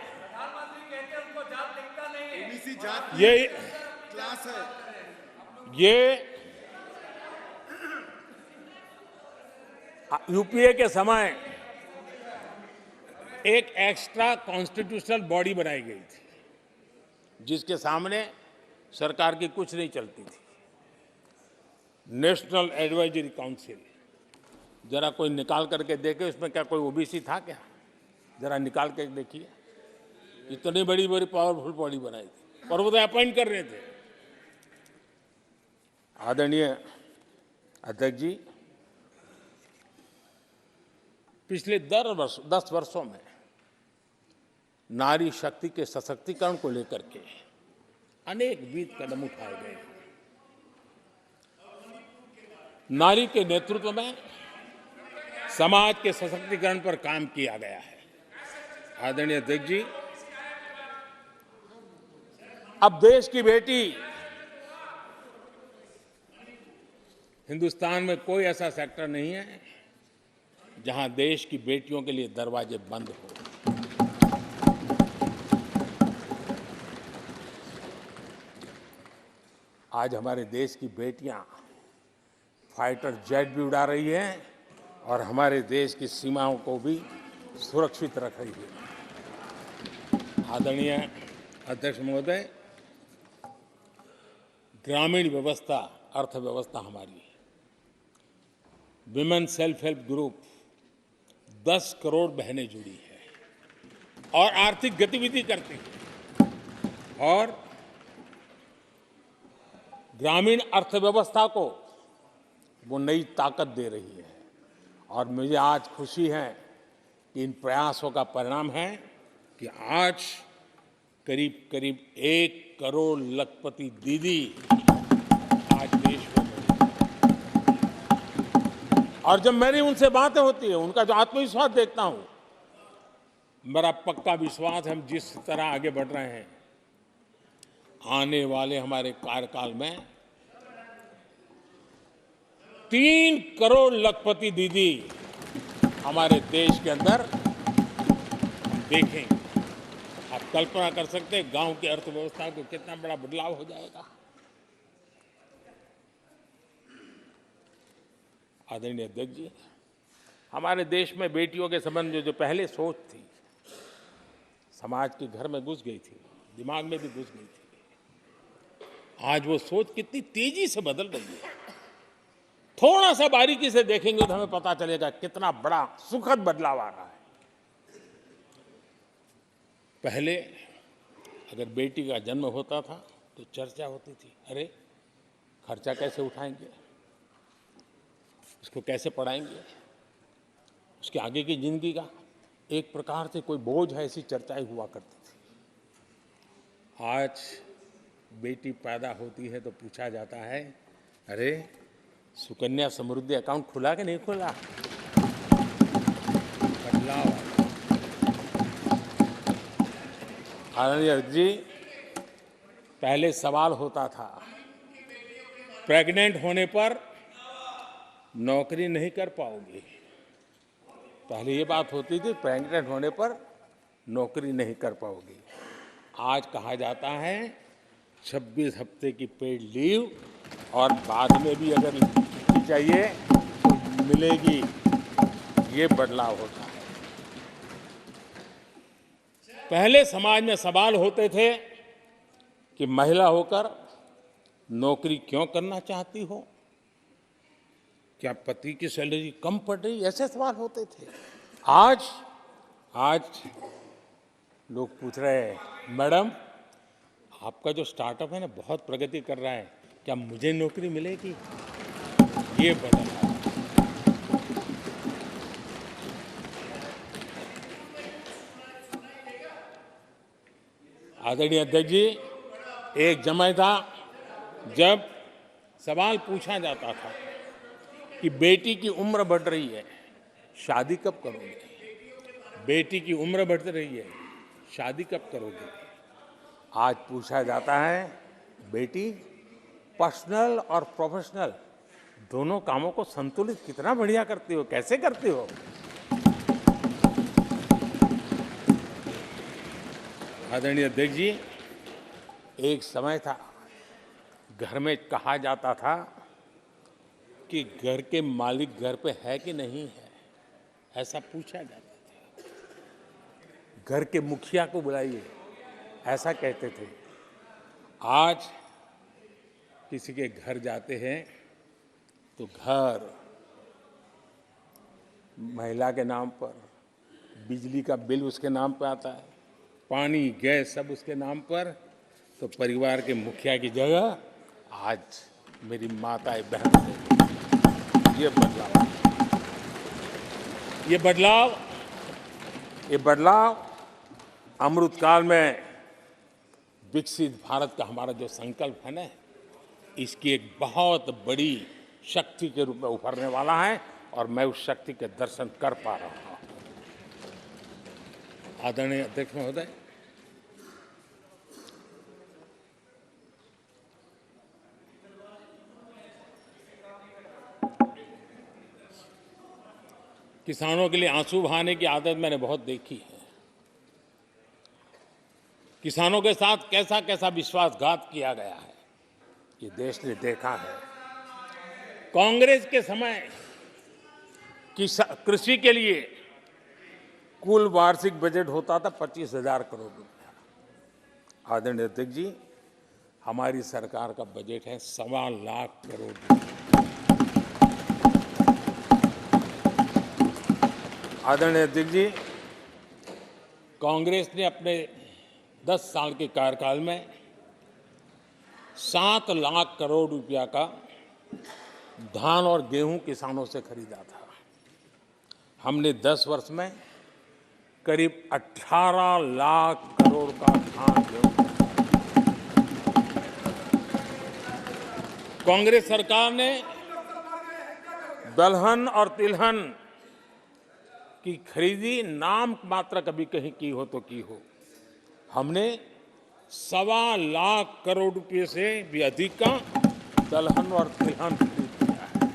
[SPEAKER 3] क्लास है।
[SPEAKER 1] यूपीए के समय एक एक्स्ट्रा कॉन्स्टिट्यूशनल बॉडी बनाई गई थी, जिसके सामने सरकार की कुछ नहीं चलती थी। नेशनल एडवाइजरी काउंसिल, जरा कोई निकाल करके देखे उसमें क्या कोई ओबीसी था क्या? जरा निकाल के देखिए। इतनी बड़ी बड़ी पावरफुल बॉडी बनाई थी और वो तो अपॉइंट कर रहे थे। आदरणीय अध्यक्ष जी, पिछले 10 वर्षों में नारी शक्ति के सशक्तिकरण को लेकर के अनेक विविध कदम उठाए गए हैं। नारी के नेतृत्व में समाज के सशक्तिकरण पर काम किया गया है। आदरणीय अध्यक्ष जी, अब देश की बेटी, हिंदुस्तान में कोई ऐसा सेक्टर नहीं है जहां देश की बेटियों के लिए दरवाजे बंद हो। आज हमारे देश की बेटियां फाइटर जेट भी उड़ा रही हैं और हमारे देश की सीमाओं को भी सुरक्षित रख रही है। आदरणीय अध्यक्ष महोदय, ग्रामीण व्यवस्था, अर्थव्यवस्था हमारी, women self help group 10 crore बहनें जुड़ी है। और आर्थिक गतिविधि करती है और ग्रामीण अर्थव्यवस्था को वो नई ताकत दे रही है। और मुझे आज खुशी है कि इन प्रयासों का परिणाम है कि आज करीब करीब 1 करोड़ लखपति दीदी आज देश में बनी। और जब मेरी उनसे बातें होती है, उनका जो आत्मविश्वास देखता हूं, मेरा पक्का विश्वास है हम जिस तरह आगे बढ़ रहे हैं, आने वाले हमारे कार्यकाल में 3 करोड़ लखपति दीदी हमारे देश के अंदर हम देखेंगे। आप कल्पना कर सकते हैं गांव की अर्थव्यवस्था को कितना बड़ा बदलाव हो जाएगा। आदरणीय अध्यक्ष जी, हमारे देश में बेटियों के संबंध में जो पहले सोच थी, समाज के घर में घुस गई थी, दिमाग में भी घुस गई थी, आज वो सोच कितनी तेजी से बदल रही है। थोड़ा सा बारीकी से देखेंगे तो हमें पता चलेगा कितना बड़ा सुखद बदलाव आ रहा है। पहले अगर बेटी का जन्म होता था तो चर्चा होती थी, अरे खर्चा कैसे उठाएंगे, उसको कैसे पढ़ाएंगे, उसके आगे की जिंदगी का एक प्रकार से कोई बोझ है, ऐसी चर्चाएं हुआ करती थी। आज बेटी पैदा होती है तो पूछा जाता है, अरे सुकन्या समृद्धि अकाउंट खुला कि नहीं खुला। बदलाव। आदरणीय जी, पहले सवाल होता था प्रेग्नेंट होने पर नौकरी नहीं कर पाओगे। पहले ये बात होती थी प्रेग्नेंट होने पर नौकरी नहीं कर पाओगे। आज कहा जाता है 26 हफ्ते की पेड लीव और बाद में भी अगर चाहिए तो मिलेगी। ये बदलाव होता है। पहले समाज में सवाल होते थे कि महिला होकर नौकरी क्यों करना चाहती हो, क्या पति की सैलरी कम पड़ रही, ऐसे सवाल होते थे। आज लोग पूछ रहे हैं, मैडम आपका जो स्टार्टअप है ना बहुत प्रगति कर रहा है, क्या मुझे नौकरी मिलेगी। ये बदल। आदरणीय अध्यक्ष जी, एक समय था जब सवाल पूछा जाता था कि बेटी की उम्र बढ़ रही है, शादी कब करोगे। बेटी की उम्र बढ़ रही है, शादी कब करोगे। आज पूछा जाता है, बेटी पर्सनल और प्रोफेशनल दोनों कामों को संतुलित कितना बढ़िया करती हो, कैसे करती हो। आदरणीय अध्यक्ष जी, एक समय था घर में कहा जाता था कि घर के मालिक घर पे है कि नहीं है, ऐसा पूछा जाता था। घर के मुखिया को बुलाइए, ऐसा कहते थे। आज किसी के घर जाते हैं तो घर महिला के नाम पर, बिजली का बिल उसके नाम पर आता है, पानी गैस सब उसके नाम पर। तो परिवार के मुखिया की जगह आज मेरी माताएं बहन से। ये बदलाव अमृतकाल में विकसित भारत का हमारा जो संकल्प है ना, इसकी एक बहुत बड़ी शक्ति के रूप में उभरने वाला है और मैं उस शक्ति के दर्शन कर पा रहा हूं। आदरणीय अध्यक्ष महोदय, किसानों के लिए आंसू बहाने की आदत मैंने बहुत देखी है। किसानों के साथ कैसा कैसा विश्वासघात किया गया है, ये देश ने देखा है। कांग्रेस के समय कृषि के लिए कुल वार्षिक बजट होता था 25,000 करोड़ रुपया। आदरणीय अध्यक्ष जी, हमारी सरकार का बजट है 1.25 लाख करोड़ रुपया। आदरणीय अध्यक्ष जी, कांग्रेस ने अपने 10 साल के कार्यकाल में 7 लाख करोड़ रुपया का धान और गेहूं किसानों से खरीदा था। हमने 10 वर्ष में करीब 18 लाख करोड़ का धान गेहूं खरीदा। कांग्रेस सरकार ने दलहन और तिलहन की खरीदी नाम मात्र कभी कहीं की हो तो की हो। हमने 1.25 लाख करोड़ रुपए से भी अधिक का दलहन और तिलहन खरीद किया है।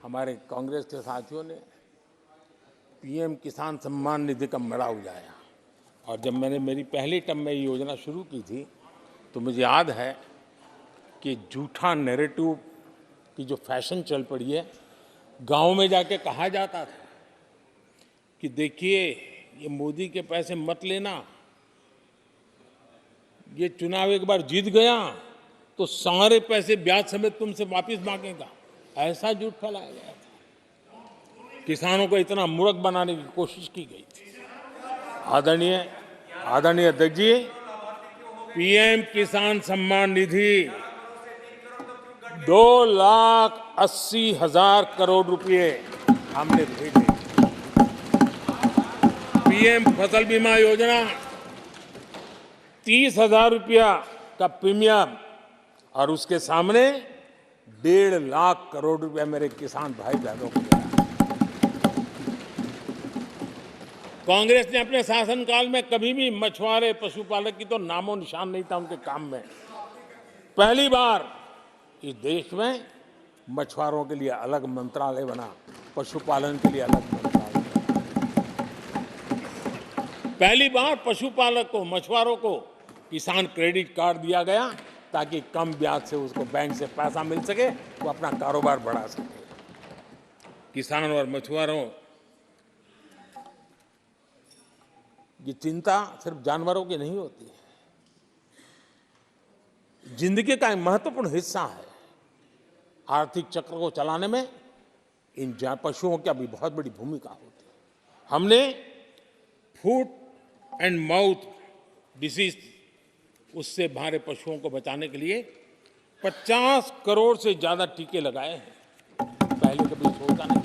[SPEAKER 1] हमारे कांग्रेस के साथियों ने पीएम किसान सम्मान निधि का मड़ा उजाया और जब मैंने मेरी पहली टर्म में ये योजना शुरू की थी तो मुझे याद है कि झूठा नैरेटिव की जो फैशन चल पड़ी है, गांव में जाके कहा जाता था कि देखिए ये मोदी के पैसे मत लेना, ये चुनाव एक बार जीत गया तो सारे पैसे ब्याज समेत तुमसे वापस मांगेगा। ऐसा झूठ फैलाया गया था। किसानों को इतना मूर्ख बनाने की कोशिश की गई थी। आदरणीय अध्यक्ष जी, पीएम किसान सम्मान निधि 2,80,000 करोड़ रुपए हमने भेजे। पीएम फसल बीमा योजना 30,000 रुपया का प्रीमियम और उसके सामने 1.5 लाख करोड़ रुपया मेरे किसान भाई बहनों को दिया। कांग्रेस ने अपने शासनकाल में कभी भी मछुआरे पशुपालक की तो नामो निशान नहीं था उनके काम में। पहली बार इस देश में मछुआरों के लिए अलग मंत्रालय बना, पशुपालन के लिए अलग मंत्रालय बना। पहली बार पशुपालक को, मछुआरों को किसान क्रेडिट कार्ड दिया गया ताकि कम ब्याज से उसको बैंक से पैसा मिल सके, वो अपना कारोबार बढ़ा सके। किसान और मछुआरों की चिंता सिर्फ जानवरों की नहीं होती है, जिंदगी का एक महत्वपूर्ण हिस्सा है। आर्थिक चक्र को चलाने में इन पशुओं की भी बहुत बड़ी भूमिका होती है। हमने फुट एंड माउथ डिसीज उससे हमारे पशुओं को बचाने के लिए 50 करोड़ से ज्यादा टीके लगाए हैं। पहले कभी सोचा नहीं।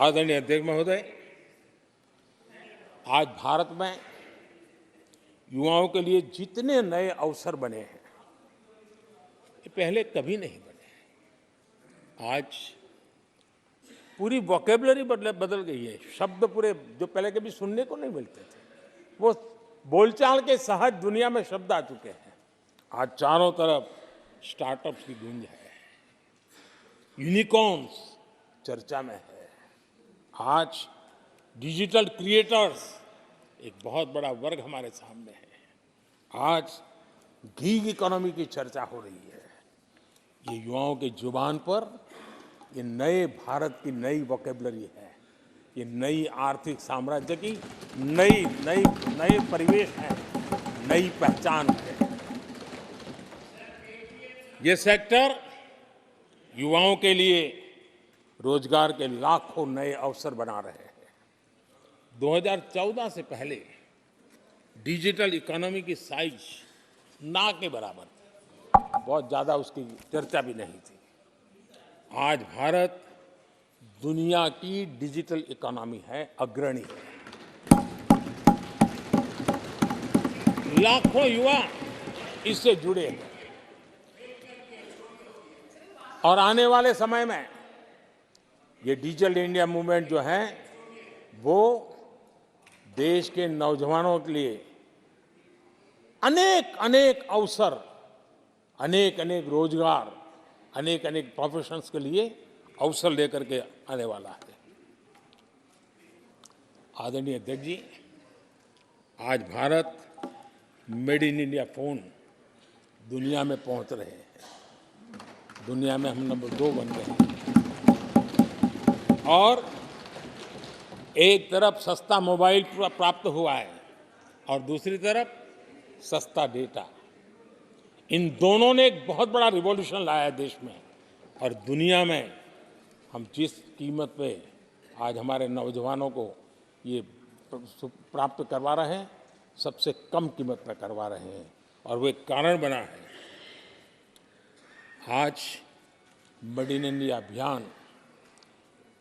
[SPEAKER 1] आदरणीय अध्यक्ष महोदय, आज भारत में युवाओं के लिए जितने नए अवसर बने हैं ये पहले कभी नहीं बने। आज पूरी वोकैबुलरी बदल गई है। शब्द पूरे जो पहले कभी सुनने को नहीं मिलते थे, वो बोलचाल के सहज दुनिया में शब्द आ चुके हैं। आज चारों तरफ स्टार्टअप्स की गूंज है, यूनिकॉर्न्स चर्चा में है। आज डिजिटल क्रिएटर्स एक बहुत बड़ा वर्ग हमारे सामने है। आज गीग इकोनॉमी की चर्चा हो रही है। ये युवाओं के जुबान पर ये नए भारत की नई वोकैबुलरी है, ये नई आर्थिक साम्राज्य की नई परिवेश है, नई पहचान है। ये सेक्टर युवाओं के लिए रोजगार के लाखों नए अवसर बना रहे हैं। 2014 से पहले डिजिटल इकोनॉमी की साइज ना के बराबर थी, बहुत ज्यादा उसकी चर्चा भी नहीं थी। आज भारत दुनिया की डिजिटल इकोनॉमी है, अग्रणी है। लाखों युवा इससे जुड़े हैं और आने वाले समय में ये डिजिटल इंडिया मूवमेंट जो है वो देश के नौजवानों के लिए अनेक अवसर, अनेक रोजगार, अनेक प्रोफेशंस के लिए अवसर लेकर के आने वाला है। आदरणीय अध्यक्ष जी, आज Bharat made in India phone दुनिया में पहुंच रहे हैं। दुनिया में हम नंबर 2 बन गए हैं और एक तरफ सस्ता मोबाइल प्राप्त हुआ है और दूसरी तरफ सस्ता डेटा। इन दोनों ने एक बहुत बड़ा रिवॉल्यूशन लाया है देश में और दुनिया में। हम हम जिस कीमत पे आज हमारे नौजवानों को ये प्राप्त करवा रहे हैं, सबसे कम कीमत पे करवा रहे हैं और वो एक कारण बना है। आज मेड इन इंडिया अभियान,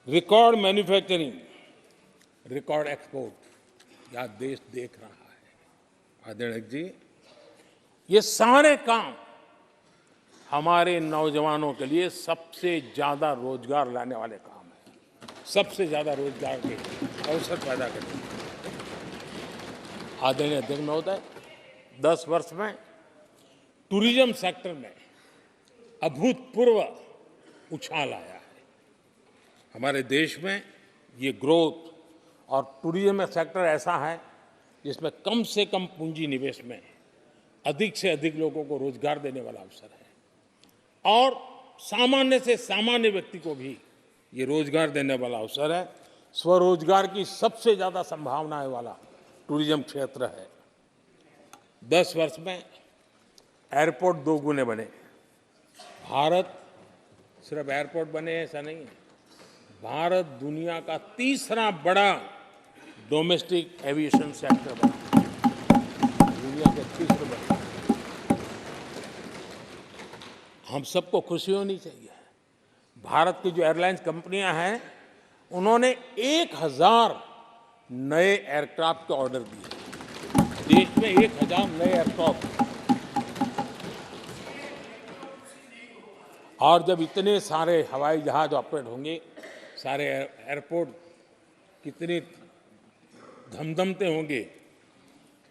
[SPEAKER 1] रिकॉर्ड मैन्युफैक्चरिंग, रिकॉर्ड एक्सपोर्ट, यह देश देख रहा है। आदरणीय जी, ये सारे काम हमारे नौजवानों के लिए सबसे ज्यादा रोजगार लाने वाले काम हैं, सबसे ज्यादा रोजगार के अवसर पैदा करने। आदरणीय अध्यक्ष महोदय, 10 वर्ष में टूरिज्म सेक्टर में अभूतपूर्व उछाल आया है। हमारे देश में ये ग्रोथ और टूरिज्म सेक्टर ऐसा है जिसमें कम से कम पूंजी निवेश में अधिक से अधिक लोगों को रोजगार देने वाला अवसर है और सामान्य से सामान्य व्यक्ति को भी ये रोजगार देने वाला अवसर है। स्वरोजगार की सबसे ज्यादा संभावनाएं वाला टूरिज्म क्षेत्र है। 10 वर्ष में एयरपोर्ट 2 गुने बने। भारत सिर्फ एयरपोर्ट बने ऐसा नहीं है, भारत दुनिया का तीसरा बड़ा डोमेस्टिक एविएशन सेक्टर बना, दुनिया के तीसरे बड़े। हम सबको खुशी होनी चाहिए। भारत की जो एयरलाइंस कंपनियां हैं, उन्होंने 1000 नए एयरक्राफ्ट के ऑर्डर दिए। देश में 1000 नए एयरक्राफ्ट, और जब इतने सारे हवाई जहाज ऑपरेट होंगे, सारे एयरपोर्ट कितने धमधमते होंगे,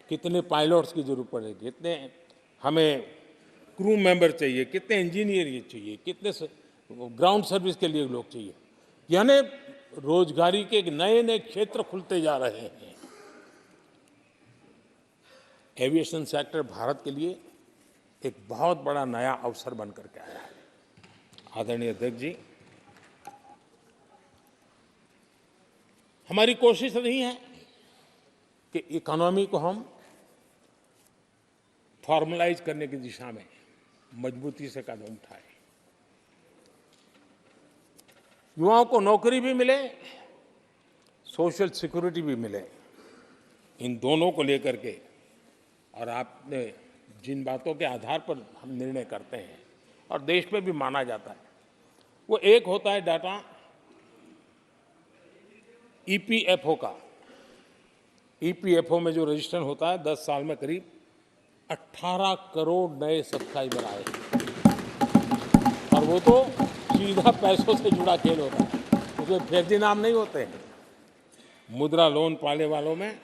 [SPEAKER 1] कितने पायलट्स की जरूरत पड़ेगी, कितने हमें क्रू मेंबर चाहिए, कितने इंजीनियर चाहिए, कितने ग्राउंड सर्विस के लिए लोग चाहिए। यानी रोजगारी के नए नए क्षेत्र खुलते जा रहे हैं। एविएशन सेक्टर भारत के लिए एक बहुत बड़ा नया अवसर बन करके आया है। आदरणीय अध्यक्ष जी, हमारी कोशिश नहीं है कि इकोनॉमी को हम फॉर्मलाइज करने की दिशा में मजबूती से कदम उठाए, युवाओं को नौकरी भी मिले, सोशल सिक्योरिटी भी मिले। इन दोनों को लेकर के और आपने जिन बातों के आधार पर हम निर्णय करते हैं और देश में भी माना जाता है, वो एक होता है डाटा ईपीएफओ का। ईपीएफओ में जो रजिस्ट्रेशन होता है, 10 साल में करीब 18 करोड़ नए सब्सक्राइबर आए और वो तो सीधा पैसों से जुड़ा खेल होता है, उसमें फर्जी नाम नहीं होते हैं। मुद्रा लोन पाने वालों में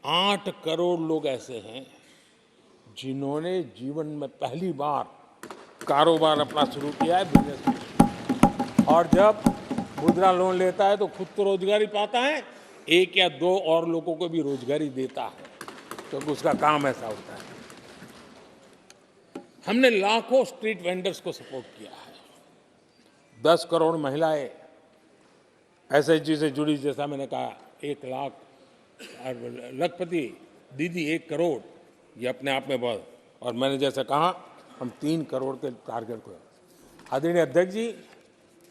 [SPEAKER 1] 8 करोड़ लोग ऐसे हैं जिन्होंने जीवन में पहली बार कारोबार अपना शुरू किया है, बिजनेस। और जब मुद्रा लोन लेता है तो खुद तो रोजगारी पाता है, 1 या 2 और लोगों को भी रोजगारी देता है, क्योंकि उसका काम ऐसा होता है। हमने लाखों स्ट्रीट वेंडर्स को सपोर्ट किया है। 10 करोड़ महिलाएं एसएचजी से जुड़ी, जैसा मैंने कहा 1 लाख, और लखपति दीदी 1 करोड़, ये अपने आप में बहुत। और मैंने जैसे कहा, हम 3 करोड़ के टारगेट को। आदरणीय अध्यक्ष जी,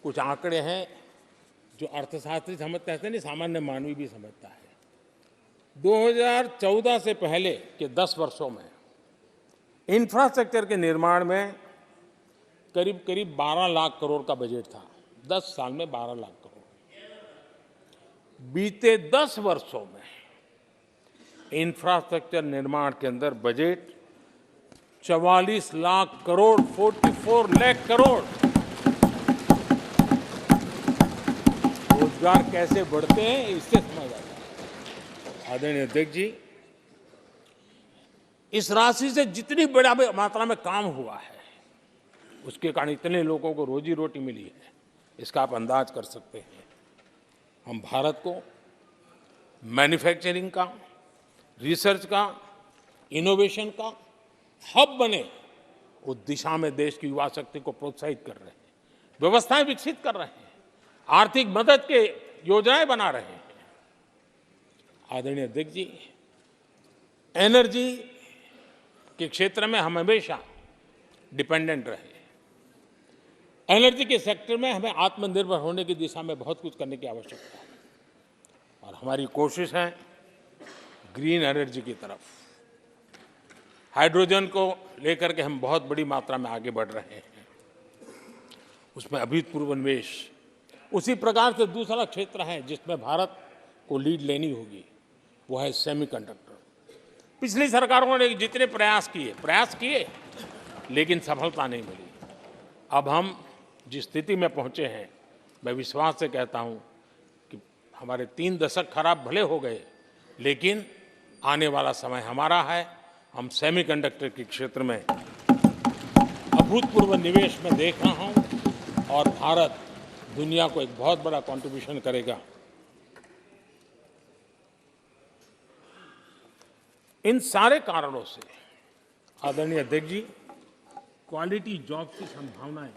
[SPEAKER 1] कुछ आंकड़े हैं जो अर्थशास्त्री समझते हैं, नहीं सामान्य मानवी भी समझता है। 2014 से पहले के 10 वर्षों में इंफ्रास्ट्रक्चर के निर्माण में करीब करीब 12 लाख करोड़ का बजट था। 10 साल में 12 लाख करोड़। बीते 10 वर्षों में इंफ्रास्ट्रक्चर निर्माण के अंदर बजट 44 लाख करोड़, 44 लाख करोड़। रोजगार कैसे बढ़ते हैं, इससे समझ आता है। आदरणीय अध्यक्ष जी, इस राशि से जितनी बड़ा मात्रा में काम हुआ है, उसके कारण इतने लोगों को रोजी रोटी मिली है, इसका आप अंदाज कर सकते हैं। हम भारत को मैन्युफैक्चरिंग का, रिसर्च का, इनोवेशन का हब बने, उस दिशा में देश की युवा शक्ति को प्रोत्साहित कर रहे हैं, व्यवस्थाएं विकसित कर रहे हैं, आर्थिक मदद के योजनाएं बना रहे हैं। आदरणीय अध्यक्ष जी, एनर्जी के क्षेत्र में हम हमेशा डिपेंडेंट रहे। एनर्जी के सेक्टर में हमें आत्मनिर्भर होने की दिशा में बहुत कुछ करने की आवश्यकता है और हमारी कोशिश है ग्रीन एनर्जी की तरफ। हाइड्रोजन को लेकर के हम बहुत बड़ी मात्रा में आगे बढ़ रहे हैं, उसमें अभूतपूर्व निवेश। उसी प्रकार से दूसरा क्षेत्र है जिसमें भारत को लीड लेनी होगी, वो है सेमीकंडक्टर। पिछली सरकारों ने जितने प्रयास किए लेकिन सफलता नहीं मिली। अब हम जिस स्थिति में पहुंचे हैं, मैं विश्वास से कहता हूं कि हमारे 3 दशक खराब भले हो गए, लेकिन आने वाला समय हमारा है। हम सेमीकंडक्टर के क्षेत्र में अभूतपूर्व निवेश में देख रहा हूं और भारत दुनिया को एक बहुत बड़ा कंट्रीब्यूशन करेगा। इन सारे कारणों से आदरणीय अध्यक्ष जी, क्वालिटी जॉब की संभावनाएं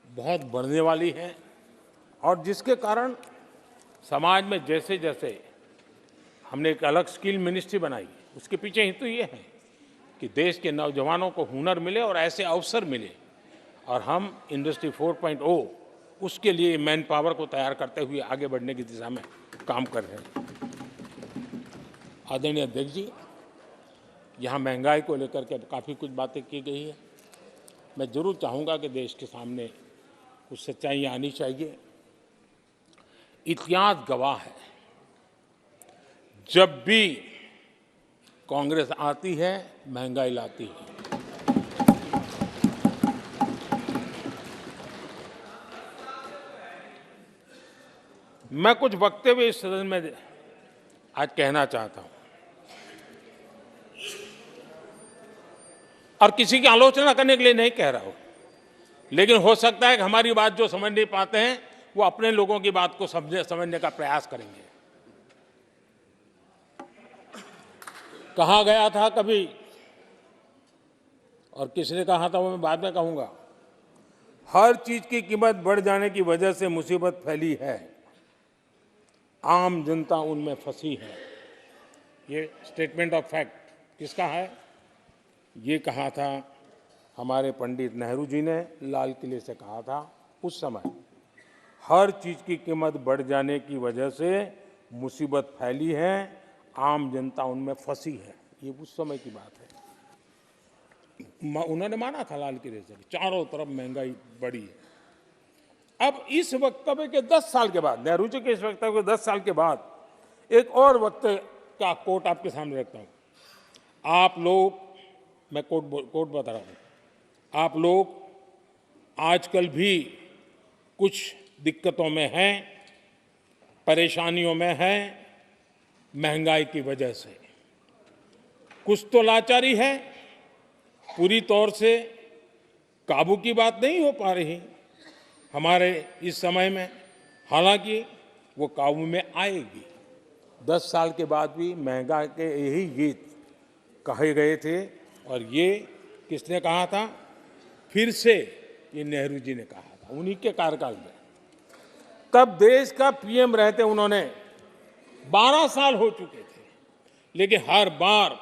[SPEAKER 1] बहुत बढ़ने वाली हैं और जिसके कारण समाज में जैसे जैसे हमने एक अलग स्किल मिनिस्ट्री बनाई, उसके पीछे हेतु ये है कि देश के नौजवानों को हुनर मिले और ऐसे अवसर मिले और हम इंडस्ट्री 4.0 उसके लिए मैन पावर को तैयार करते हुए आगे बढ़ने की दिशा में काम कर रहे हैं। आदरणीय अध्यक्ष जी, यहाँ महंगाई को लेकर के काफ़ी कुछ बातें की गई है। मैं जरूर चाहूँगा कि देश के सामने कुछ सच्चाइयाँ आनी चाहिए। इतिहास गवाह है, जब भी कांग्रेस आती है महंगाई लाती है। मैं कुछ वक्तव्य इस सदन में आज कहना चाहता हूं और किसी की आलोचना करने के लिए नहीं कह रहा हूं, लेकिन हो सकता है कि हमारी बात जो समझ नहीं पाते हैं वो अपने लोगों की बात को समझने का प्रयास करेंगे। कहा गया था कभी और किसने कहा था वो मैं बाद में कहूंगा, हर चीज की कीमत बढ़ जाने की वजह से मुसीबत फैली है, आम जनता उनमें फंसी है। ये स्टेटमेंट ऑफ फैक्ट किसका है? ये कहा था हमारे पंडित नेहरू जी ने, लाल किले से कहा था उस समय। हर चीज की कीमत बढ़ जाने की वजह से मुसीबत फैली है, आम जनता उनमें फंसी है। ये उस समय की बात है। उन्होंने माना था लाल किले से, चारों तरफ महंगाई बढ़ी है। अब इस वक्तव्य के 10 साल के बाद, नेहरू जी के इस वक्तव्य के 10 साल के बाद एक और वक्तव्य का कोट आपके सामने रखता हूं। आप लोग, मैं कोट बता रहा हूं, आप लोग आजकल भी कुछ दिक्कतों में हैं, परेशानियों में हैं महंगाई की वजह से। कुछ तो लाचारी है, पूरी तौर से काबू की बात नहीं हो पा रही हमारे इस समय में, हालांकि वो काबू में आएगी। 10 साल के बाद भी महंगाई के यही गीत कहे गए थे और ये किसने कहा था? फिर से ये नेहरू जी ने कहा था उन्हीं के कार्यकाल में। तब देश का पीएम रहते उन्होंने 12 साल हो चुके थे, लेकिन हर बार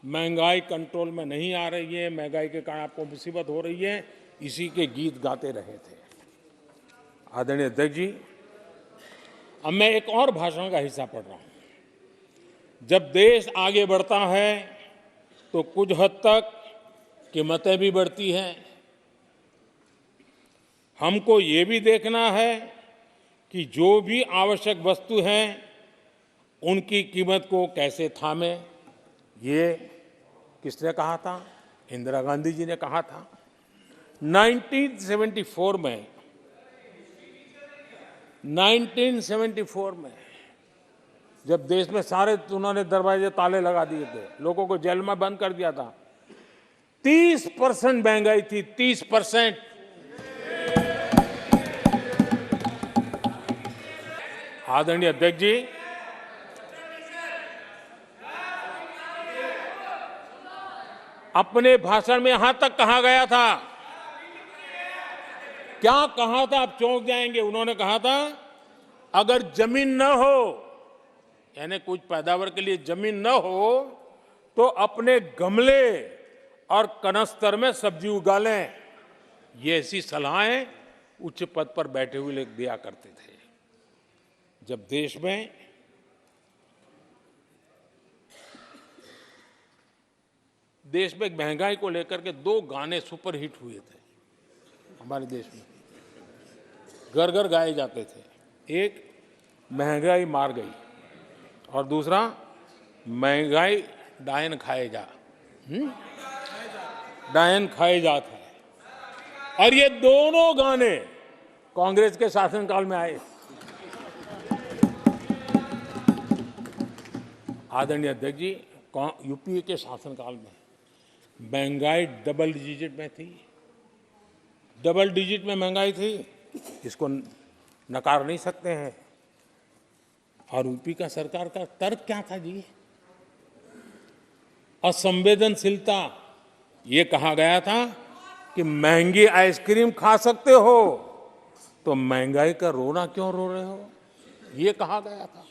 [SPEAKER 1] महंगाई कंट्रोल में नहीं आ रही है, महंगाई के कारण आपको मुसीबत हो रही है, इसी के गीत गाते रहे थे। आदरणीय अध्यक्ष जी, अब मैं एक और भाषण का हिस्सा पढ़ रहा हूं। जब देश आगे बढ़ता है तो कुछ हद तक कीमतें भी बढ़ती हैं। हमको ये भी देखना है कि जो भी आवश्यक वस्तु हैं उनकी कीमत को कैसे थामें। ये किसने कहा था? इंदिरा गांधी जी ने कहा था। 1974 में जब देश में सारे उन्होंने दरवाजे ताले लगा दिए थे, लोगों को जेल में बंद कर दिया था, 30% महंगाई थी, 30%। आदरणीय अध्यक्ष जी, अपने भाषण में यहां तक कहा गया था, क्या कहा था आप चौंक जाएंगे। उन्होंने कहा था अगर जमीन न हो, यानी कुछ पैदावार के लिए जमीन न हो, तो अपने गमले और कनस्तर में सब्जी उगा लें। ये ऐसी सलाहें उच्च पद पर बैठे हुए लोग दिया करते थे। जब देश में महंगाई को लेकर के 2 गाने सुपर हिट हुए थे हमारे देश में, घर घर गाए जाते थे। एक महंगाई मार गई और दूसरा महंगाई डायन खाए जा, डायन खाए जात है। और ये दोनों गाने कांग्रेस के शासनकाल में आए। आदरणीय अध्यक्ष जी, यूपीए के शासनकाल में महंगाई डबल डिजिट में थी, डबल डिजिट में महंगाई थी, इसको नकार नहीं सकते हैं। और यूपी का सरकार का तर्क क्या था जी? असंवेदनशीलता। ये कहा गया था कि महंगी आइसक्रीम खा सकते हो तो महंगाई का रोना क्यों रो रहे हो, ये कहा गया था,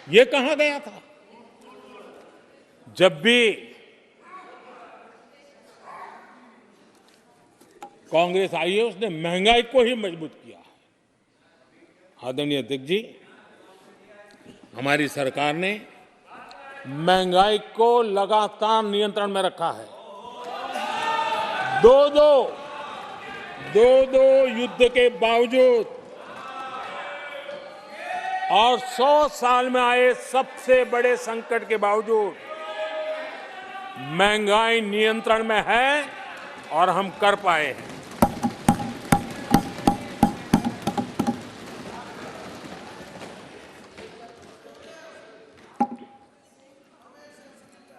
[SPEAKER 1] ये कहा गया था। जब भी कांग्रेस आई है उसने महंगाई को ही मजबूत किया है। आदरणीय अध्यक्ष जी, हमारी सरकार ने महंगाई को लगातार नियंत्रण में रखा है। दो युद्ध के बावजूद और 100 साल में आए सबसे बड़े संकट के बावजूद महंगाई नियंत्रण में है और हम कर पाए हैं।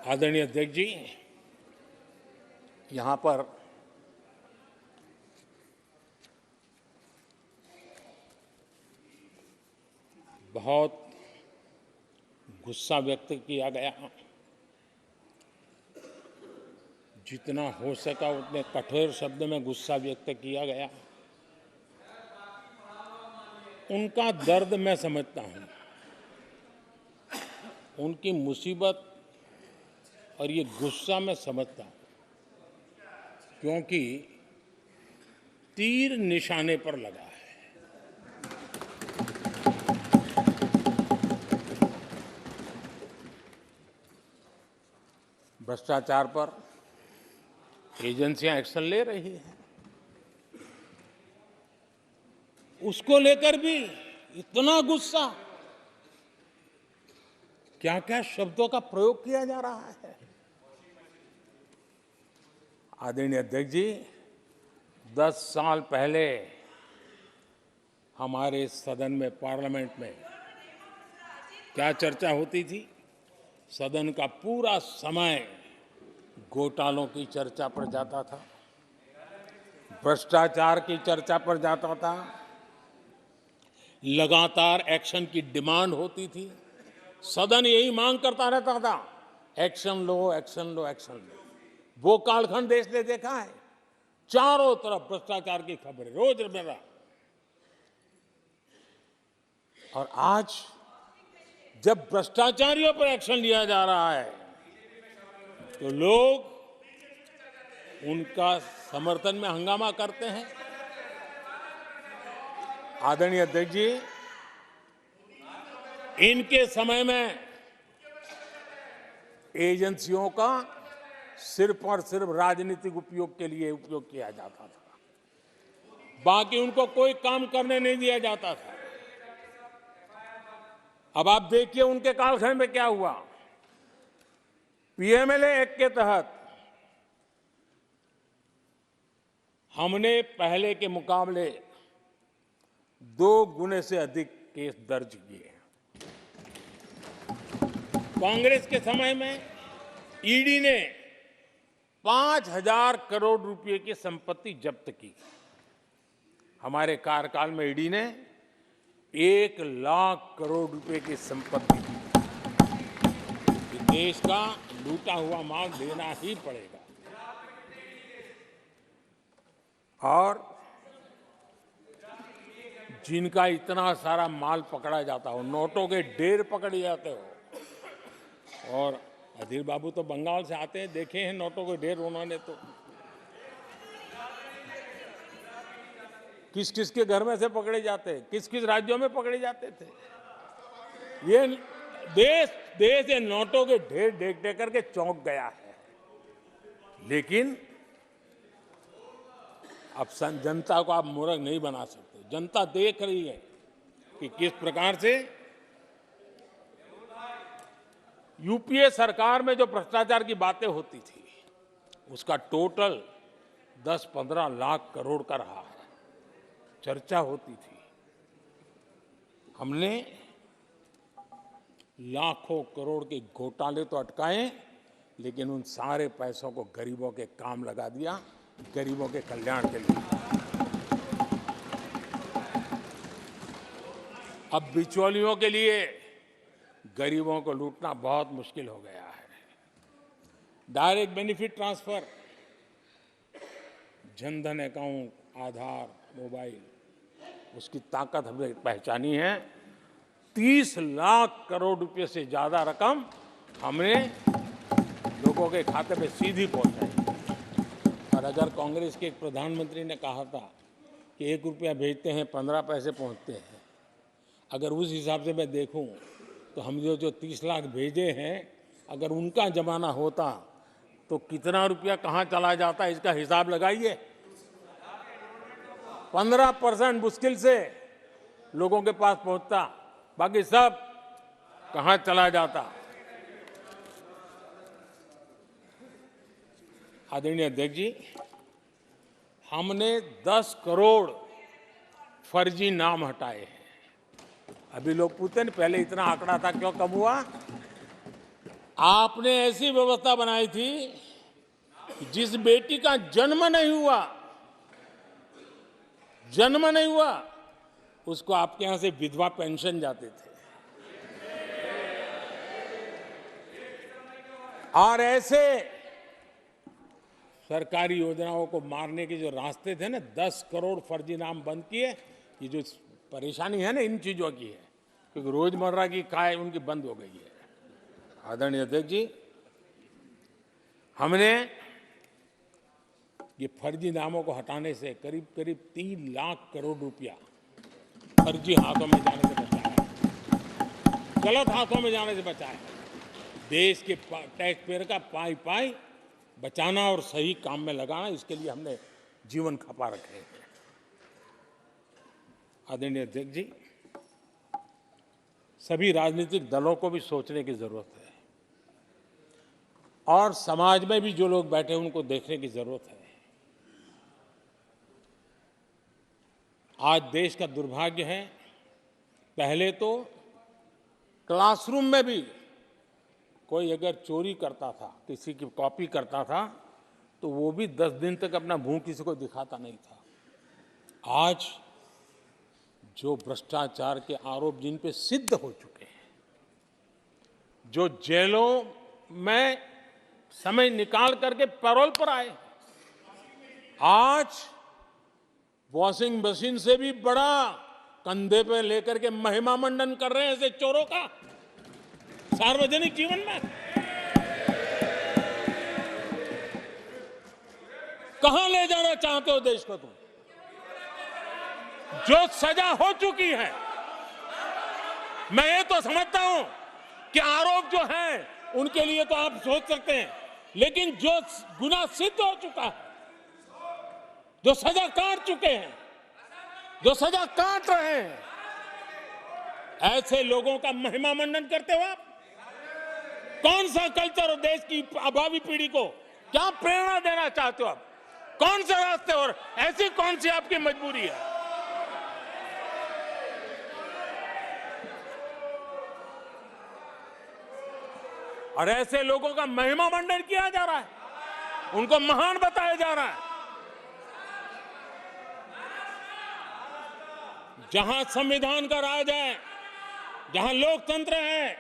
[SPEAKER 1] आदरणीय अध्यक्ष जी, यहां पर बहुत गुस्सा व्यक्त किया गया, जितना हो सका उतने कठोर शब्द में गुस्सा व्यक्त किया गया। उनका दर्द मैं समझता हूं, उनकी मुसीबत और ये गुस्सा मैं समझता हूं, क्योंकि तीर निशाने पर लगा है। भ्रष्टाचार पर एजेंसियां एक्शन ले रही हैं, उसको लेकर भी इतना गुस्सा, क्या क्या शब्दों का प्रयोग किया जा रहा है। आदरणीय अध्यक्ष जी, 10 साल पहले हमारे सदन में, पार्लियामेंट में क्या चर्चा होती थी? सदन का पूरा समय घोटालों की चर्चा पर जाता था, भ्रष्टाचार की चर्चा पर जाता था, लगातार एक्शन की डिमांड होती थी। सदन यही मांग करता रहता था, एक्शन लो, एक्शन लो, एक्शन लो। वो कालखंड देश ने देखा है, चारों तरफ भ्रष्टाचार की खबरें रोजमर्रा। और आज जब भ्रष्टाचारियों पर एक्शन लिया जा रहा है तो लोग उनका समर्थन में हंगामा करते हैं। आदरणीय अध्यक्ष जी, इनके समय में एजेंसियों का सिर्फ और सिर्फ राजनीतिक उपयोग के लिए उपयोग किया जाता था, बाकी उनको कोई काम करने नहीं दिया जाता था। अब आप देखिए उनके कालखंड में क्या हुआ। पीएमएलए एक्ट के तहत हमने पहले के मुकाबले 2 गुने से अधिक केस दर्ज किए। कांग्रेस के समय में ईडी ने 5,000 करोड़ रुपए की संपत्ति जब्त की। हमारे कार्यकाल में ईडी ने 1 लाख करोड़ रुपए की संपत्ति की। देश का लूटा हुआ माल देना ही पड़ेगा। और जिनका इतना सारा माल पकड़ा जाता हो, नोटों के ढेर पकड़े जाते हो, और अधीर बाबू तो बंगाल से आते हैं, देखे हैं नोटों के ढेर उन्होंने। तो किस किस के घर में से पकड़े जाते, किस किस राज्यों में पकड़े जाते थे। ये देश देश ये नोटों के ढेर देख देख करके चौंक गया है। लेकिन अब जनता को आप मूर्ख नहीं बना सकते। जनता देख रही है कि किस प्रकार से यूपीए सरकार में जो भ्रष्टाचार की बातें होती थी उसका टोटल 10-15 लाख करोड़ का रहा है, चर्चा होती थी। हमने लाखों करोड़ के घोटाले तो अटकाए, लेकिन उन सारे पैसों को गरीबों के काम लगा दिया, गरीबों के कल्याण के लिए। अब बिचौलियों के लिए गरीबों को लूटना बहुत मुश्किल हो गया है। Direct benefit transfer, Jan Dhan account, Aadhaar, mobile, उसकी ताकत हमने पहचानी है। 30 लाख करोड़ रुपए से ज्यादा रकम हमने लोगों के खाते में सीधी पहुंचाई। और अगर कांग्रेस के एक प्रधानमंत्री ने कहा था कि 1 रुपया भेजते हैं 15 पैसे पहुंचते हैं, अगर उस हिसाब से मैं देखूं तो हम जो 30 लाख भेजे हैं, अगर उनका जमाना होता तो कितना रुपया कहां चला जाता, इसका हिसाब लगाइए। 15% मुश्किल से लोगों के पास पहुंचता, बाकी सब कहां चला जाता। आदरणीय अध्यक्ष जी, हमने 10 करोड़ फर्जी नाम हटाए हैं। अभी लोग पूछते हैं पहले इतना आंकड़ा था, क्यों कम हुआ? आपने ऐसी व्यवस्था बनाई थी जिस बेटी का जन्म नहीं हुआ उसको आपके यहां से विधवा पेंशन जाते थे। और ऐसे सरकारी योजनाओं को मारने के जो रास्ते थे ना, 10 करोड़ फर्जी नाम बंद किए। ये जो परेशानी है ना इन चीजों की है, क्योंकि रोजमर्रा की काय उनकी बंद हो गई है। आदरणीय अध्यक्ष जी, हमने ये फर्जी नामों को हटाने से करीब करीब 3 लाख करोड़ रुपया फर्जी हाथों में जाने से बचाया, गलत हाथों में जाने से बचाया। देश के टैक्स पेयर का पाई पाई बचाना और सही काम में लगाना, इसके लिए हमने जीवन खपा रखे हैं। आदरणीय अध्यक्ष जी, सभी राजनीतिक दलों को भी सोचने की जरूरत है और समाज में भी जो लोग बैठे हैं उनको देखने की जरूरत है। आज देश का दुर्भाग्य है, पहले तो क्लासरूम में भी कोई अगर चोरी करता था, किसी की कॉपी करता था, तो वो भी 10 दिन तक अपना मुंह किसी को दिखाता नहीं था। आज जो भ्रष्टाचार के आरोप जिन पे सिद्ध हो चुके हैं, जो जेलों में समय निकाल करके पैरोल पर आए, आज वॉशिंग मशीन से भी बड़ा कंधे पे लेकर के महिमा मंडन कर रहे हैं ऐसे चोरों का सार्वजनिक जीवन में। कहां ले जाना चाहते हो देश को तुम? जो सजा हो चुकी है, मैं ये तो समझता हूं कि आरोप जो है उनके लिए तो आप सोच सकते हैं, लेकिन जो गुनाह सिद्ध हो चुका है, जो सजा काट चुके हैं, जो सजा काट रहे हैं, ऐसे लोगों का महिमा मंडन करते हो आप? कौन सा कल्चर और देश की भावी पीढ़ी को क्या प्रेरणा देना चाहते हो आप? कौन से रास्ते और ऐसी कौन सी आपकी मजबूरी है? और ऐसे लोगों का महिमा मंडन किया जा रहा है, उनको महान बताया जा रहा है। जहां संविधान का राज है, जहां लोकतंत्र है,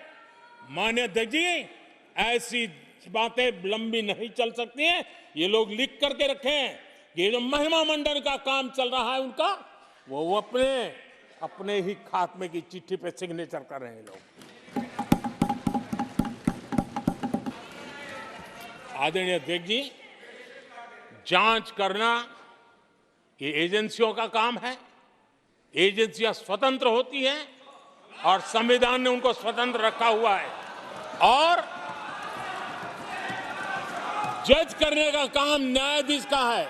[SPEAKER 1] माननीय अध्यक्ष जी, ऐसी बातें लंबी नहीं चल सकती हैं। ये लोग लिख करके रखे हैं, ये जो महिमा मंडन का काम चल रहा है उनका, वो अपने ही खात्मे की चिट्ठी पे सिग्नेचर कर रहे हैं लोग। आदरणीय अध्यक्ष जी, जांच करना ये एजेंसियों का काम है। एजेंसियां स्वतंत्र होती हैं और संविधान ने उनको स्वतंत्र रखा हुआ है। और जज करने का काम न्यायाधीश का है।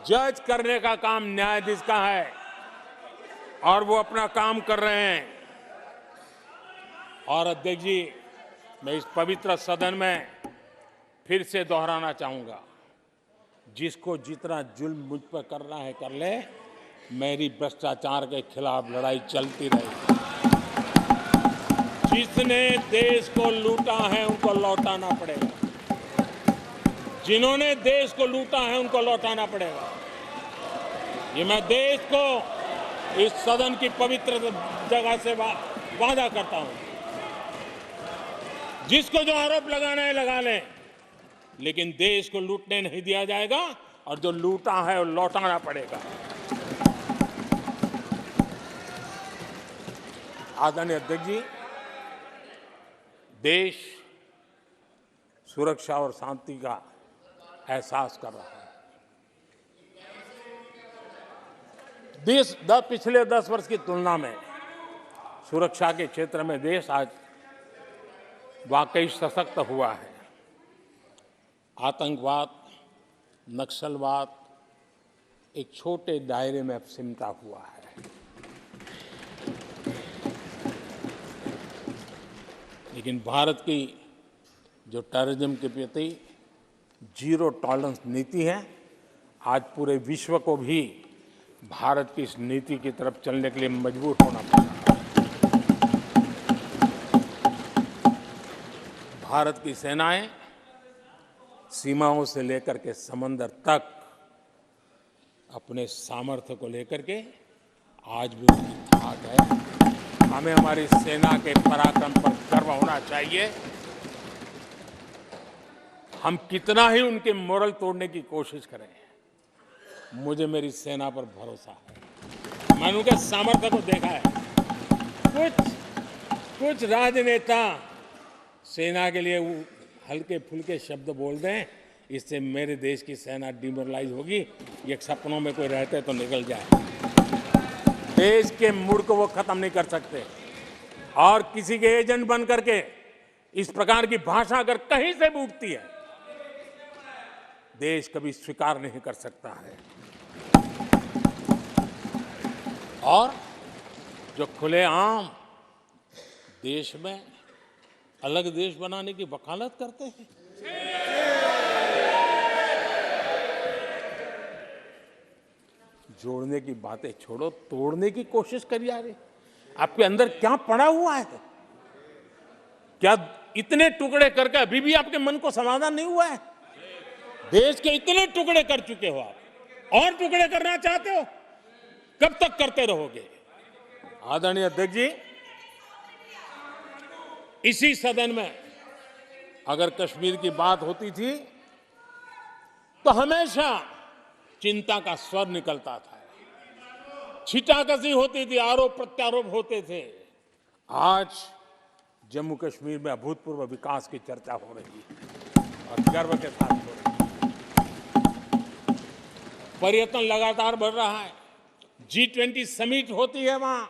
[SPEAKER 1] जज करने का काम न्यायाधीश का है और वो अपना काम कर रहे हैं। और अध्यक्ष जी, मैं इस पवित्र सदन में फिर से दोहराना चाहूंगा, जिसको जितना जुल्म मुझ पर करना है कर ले, मेरी भ्रष्टाचार के खिलाफ लड़ाई चलती रहेगी। जिसने देश को लूटा है उनको लौटाना पड़ेगा। जिन्होंने देश को लूटा है उनको लौटाना पड़ेगा। ये मैं देश को इस सदन की पवित्र जगह से वादा करता हूं। जिसको जो आरोप लगाना है लगा लें, लेकिन देश को लूटने नहीं दिया जाएगा और जो लूटा है वो लौटाना पड़ेगा। आदरणीय अध्यक्ष जी, देश सुरक्षा और शांति का एहसास कर रहा है। देश पिछले 10 वर्ष की तुलना में सुरक्षा के क्षेत्र में देश आज वाकई सशक्त हुआ है। आतंकवाद, नक्सलवाद एक छोटे दायरे में अब सिमटा हुआ है। लेकिन भारत की जो टेररिज्म के प्रति जीरो टॉलरेंस नीति है, आज पूरे विश्व को भी भारत की इस नीति की तरफ चलने के लिए मजबूर होना पड़ा। भारत की सेनाएं सीमाओं से लेकर के समंदर तक अपने सामर्थ्य को लेकर के आज भी उसकी थाक है। हमें हमारी सेना के पराक्रम पर गर्व होना चाहिए। हम कितना ही उनके मोरल तोड़ने की कोशिश करें, मुझे मेरी सेना पर भरोसा है। मैंने उनके सामर्थ्य को देखा है। कुछ राजनेता सेना के लिए हल्के फुल्के शब्द बोल दें, इससे मेरे देश की सेना डिमोरलाइज होगी। ये सपनों में कोई रहते तो निकल जाए। देश के मूड को वो खत्म नहीं कर सकते। और किसी के एजेंट बन करके इस प्रकार की भाषा अगर कहीं से भी उठती है, देश कभी स्वीकार नहीं कर सकता है। और जो खुलेआम देश में अलग देश बनाने की वकालत करते हैं, जोड़ने की बातें छोड़ो, तोड़ने की कोशिश करिए। यार, आपके अंदर क्या पड़ा हुआ है? क्या इतने टुकड़े करके अभी भी आपके मन को समाधान नहीं हुआ है? देश के इतने टुकड़े कर चुके हो आप, और टुकड़े करना चाहते हो? कब तक करते रहोगे? आदरणीय अध्यक्ष जी, इसी सदन में अगर कश्मीर की बात होती थी तो हमेशा चिंता का स्वर निकलता था, छिटाकशी होती थी, आरोप प्रत्यारोप होते थे। आज जम्मू कश्मीर में अभूतपूर्व विकास की चर्चा हो रही है और गर्व के साथ हो रही है। पर्यटन लगातार बढ़ रहा है। G20 समिट होती है वहां,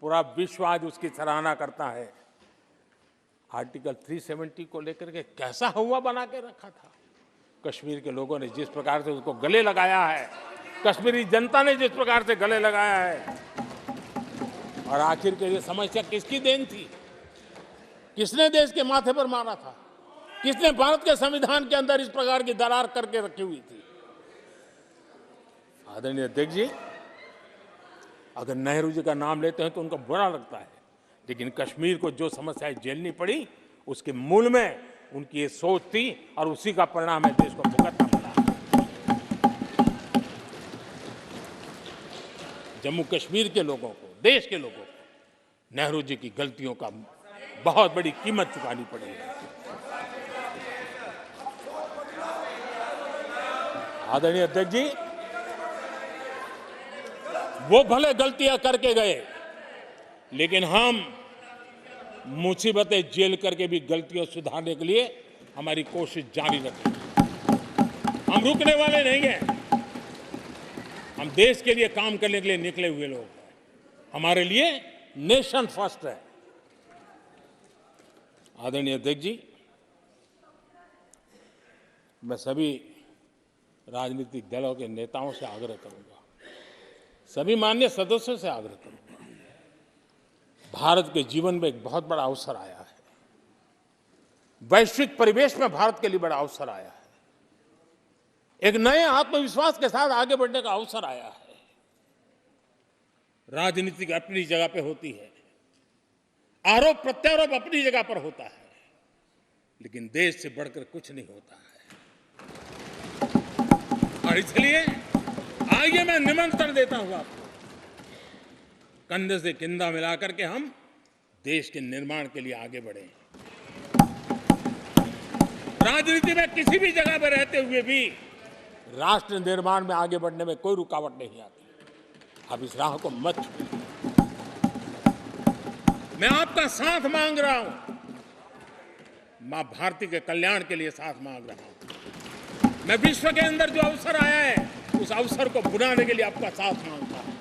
[SPEAKER 1] पूरा विश्व आज उसकी सराहना करता है। आर्टिकल 370 को लेकर के कैसा हुआ बना के रखा था। कश्मीर के लोगों ने जिस प्रकार से उसको गले लगाया है, कश्मीरी जनता ने जिस प्रकार से गले लगाया है, और आखिर के ये समस्या किसकी देन थी? किसने देश के माथे पर मारा था? किसने भारत के संविधान के अंदर इस प्रकार की दरार करके रखी हुई थी? आदरणीय अध्यक्ष जी, अगर नेहरू जी का नाम लेते हैं तो उनको बुरा लगता है, लेकिन कश्मीर को जो समस्याएं झेलनी पड़ी उसके मूल में उनकी ये सोच थी और उसी का परिणाम है देश को भुगतना पड़ा। जम्मू कश्मीर के लोगों को, देश के लोगों को नेहरू जी की गलतियों का बहुत बड़ी कीमत चुकानी पड़ी है। आदरणीय अध्यक्ष जी, वो भले गलतियां करके गए, लेकिन हम मुसीबतें झेल करके भी गलतियों सुधारने के लिए हमारी कोशिश जारी रखेंगे। हम रुकने वाले नहीं हैं। हम देश के लिए काम करने के लिए निकले हुए लोग हैं। हमारे लिए नेशन फर्स्ट है। आदरणीय अध्यक्ष जी, मैं सभी राजनीतिक दलों के नेताओं से आग्रह करूंगा, सभी माननीय सदस्यों से आग्रह करूंगा, भारत के जीवन में एक बहुत बड़ा अवसर आया है। वैश्विक परिवेश में भारत के लिए बड़ा अवसर आया है। एक नए आत्मविश्वास के साथ आगे बढ़ने का अवसर आया है। राजनीति अपनी जगह पे होती है, आरोप प्रत्यारोप अपनी जगह पर होता है, लेकिन देश से बढ़कर कुछ नहीं होता है। और इसलिए आइए मैं निमंत्रण देता हूं आपको, कंधे से कंधा मिलाकर के हम देश के निर्माण के लिए आगे बढ़े। राजनीति में किसी भी जगह पर रहते हुए भी राष्ट्र निर्माण में आगे बढ़ने में कोई रुकावट नहीं आती। अब इस राह को मत छोड़िए। मैं आपका साथ मांग रहा हूं, मां भारती के कल्याण के लिए साथ मांग रहा हूं। मैं विश्व के अंदर जो अवसर आया है उस अवसर को बुलाने के लिए आपका साथ मांगता हूं।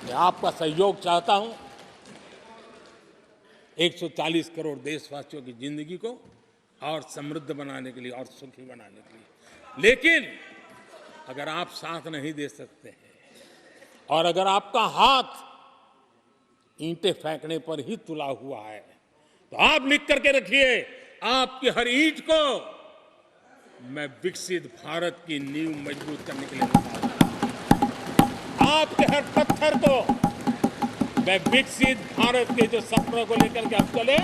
[SPEAKER 1] मैं आपका सहयोग चाहता हूं 140 करोड़ देशवासियों की जिंदगी को और समृद्ध बनाने के लिए और सुखी बनाने के लिए। लेकिन अगर आप साथ नहीं दे सकते हैं और अगर आपका हाथ ईंटें फेंकने पर ही तुला हुआ है, तो आप लिख करके रखिए, आपकी हर ईंट को मैं विकसित भारत की नींव मजबूत करने के लिए लगाऊंगा। आपके हर पत्थर को मैं विकसित भारत के जो सपनों को लेकर के आप चले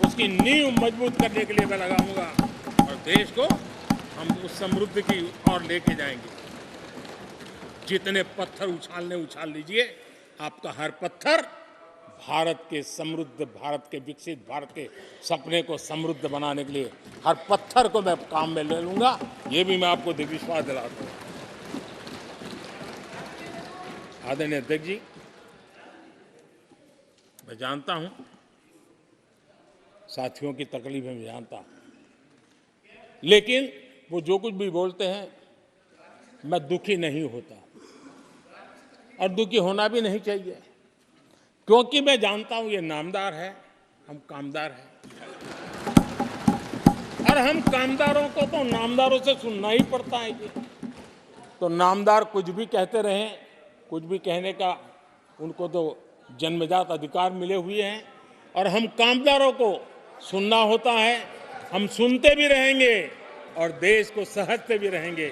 [SPEAKER 1] उसकी नींव मजबूत करने के लिए मैं लगाऊंगा और देश को हम उस समृद्धि की ओर लेके जाएंगे। जितने पत्थर उछाल लीजिए, आपका हर पत्थर भारत के समृद्ध, भारत के विकसित भारत के सपने को समृद्ध बनाने के लिए हर पत्थर को मैं काम में ले लूंगा। ये भी मैं आपको विश्वास दिलाता हूं। आदरणीय अध्यक्ष जी, मैं जानता हूं साथियों की तकलीफें मैं जानता हूं, लेकिन वो जो कुछ भी बोलते हैं मैं दुखी नहीं होता और दुखी होना भी नहीं चाहिए, क्योंकि मैं जानता हूं ये नामदार है, हम कामदार हैं। और हम कामदारों को तो नामदारों से सुनना ही पड़ता है जी। तो नामदार कुछ भी कहते रहें, कुछ भी कहने का उनको तो जन्मजात अधिकार मिले हुए हैं, और हम कामदारों को सुनना होता है। हम सुनते भी रहेंगे और देश को सहजते भी रहेंगे,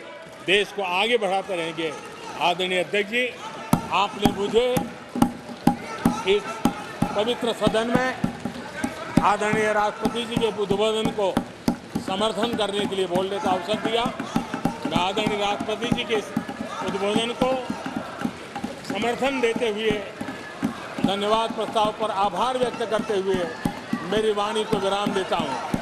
[SPEAKER 1] देश को आगे बढ़ाते रहेंगे। आदरणीय अध्यक्ष जी, आपने मुझे इस पवित्र सदन में आदरणीय राष्ट्रपति जी के उद्बोधन को समर्थन करने के लिए बोलने का अवसर दिया। मैं आदरणीय राष्ट्रपति जी के उद्बोधन को समर्थन देते हुए, धन्यवाद प्रस्ताव पर आभार व्यक्त करते हुए मेरी वाणी को विराम देता हूं।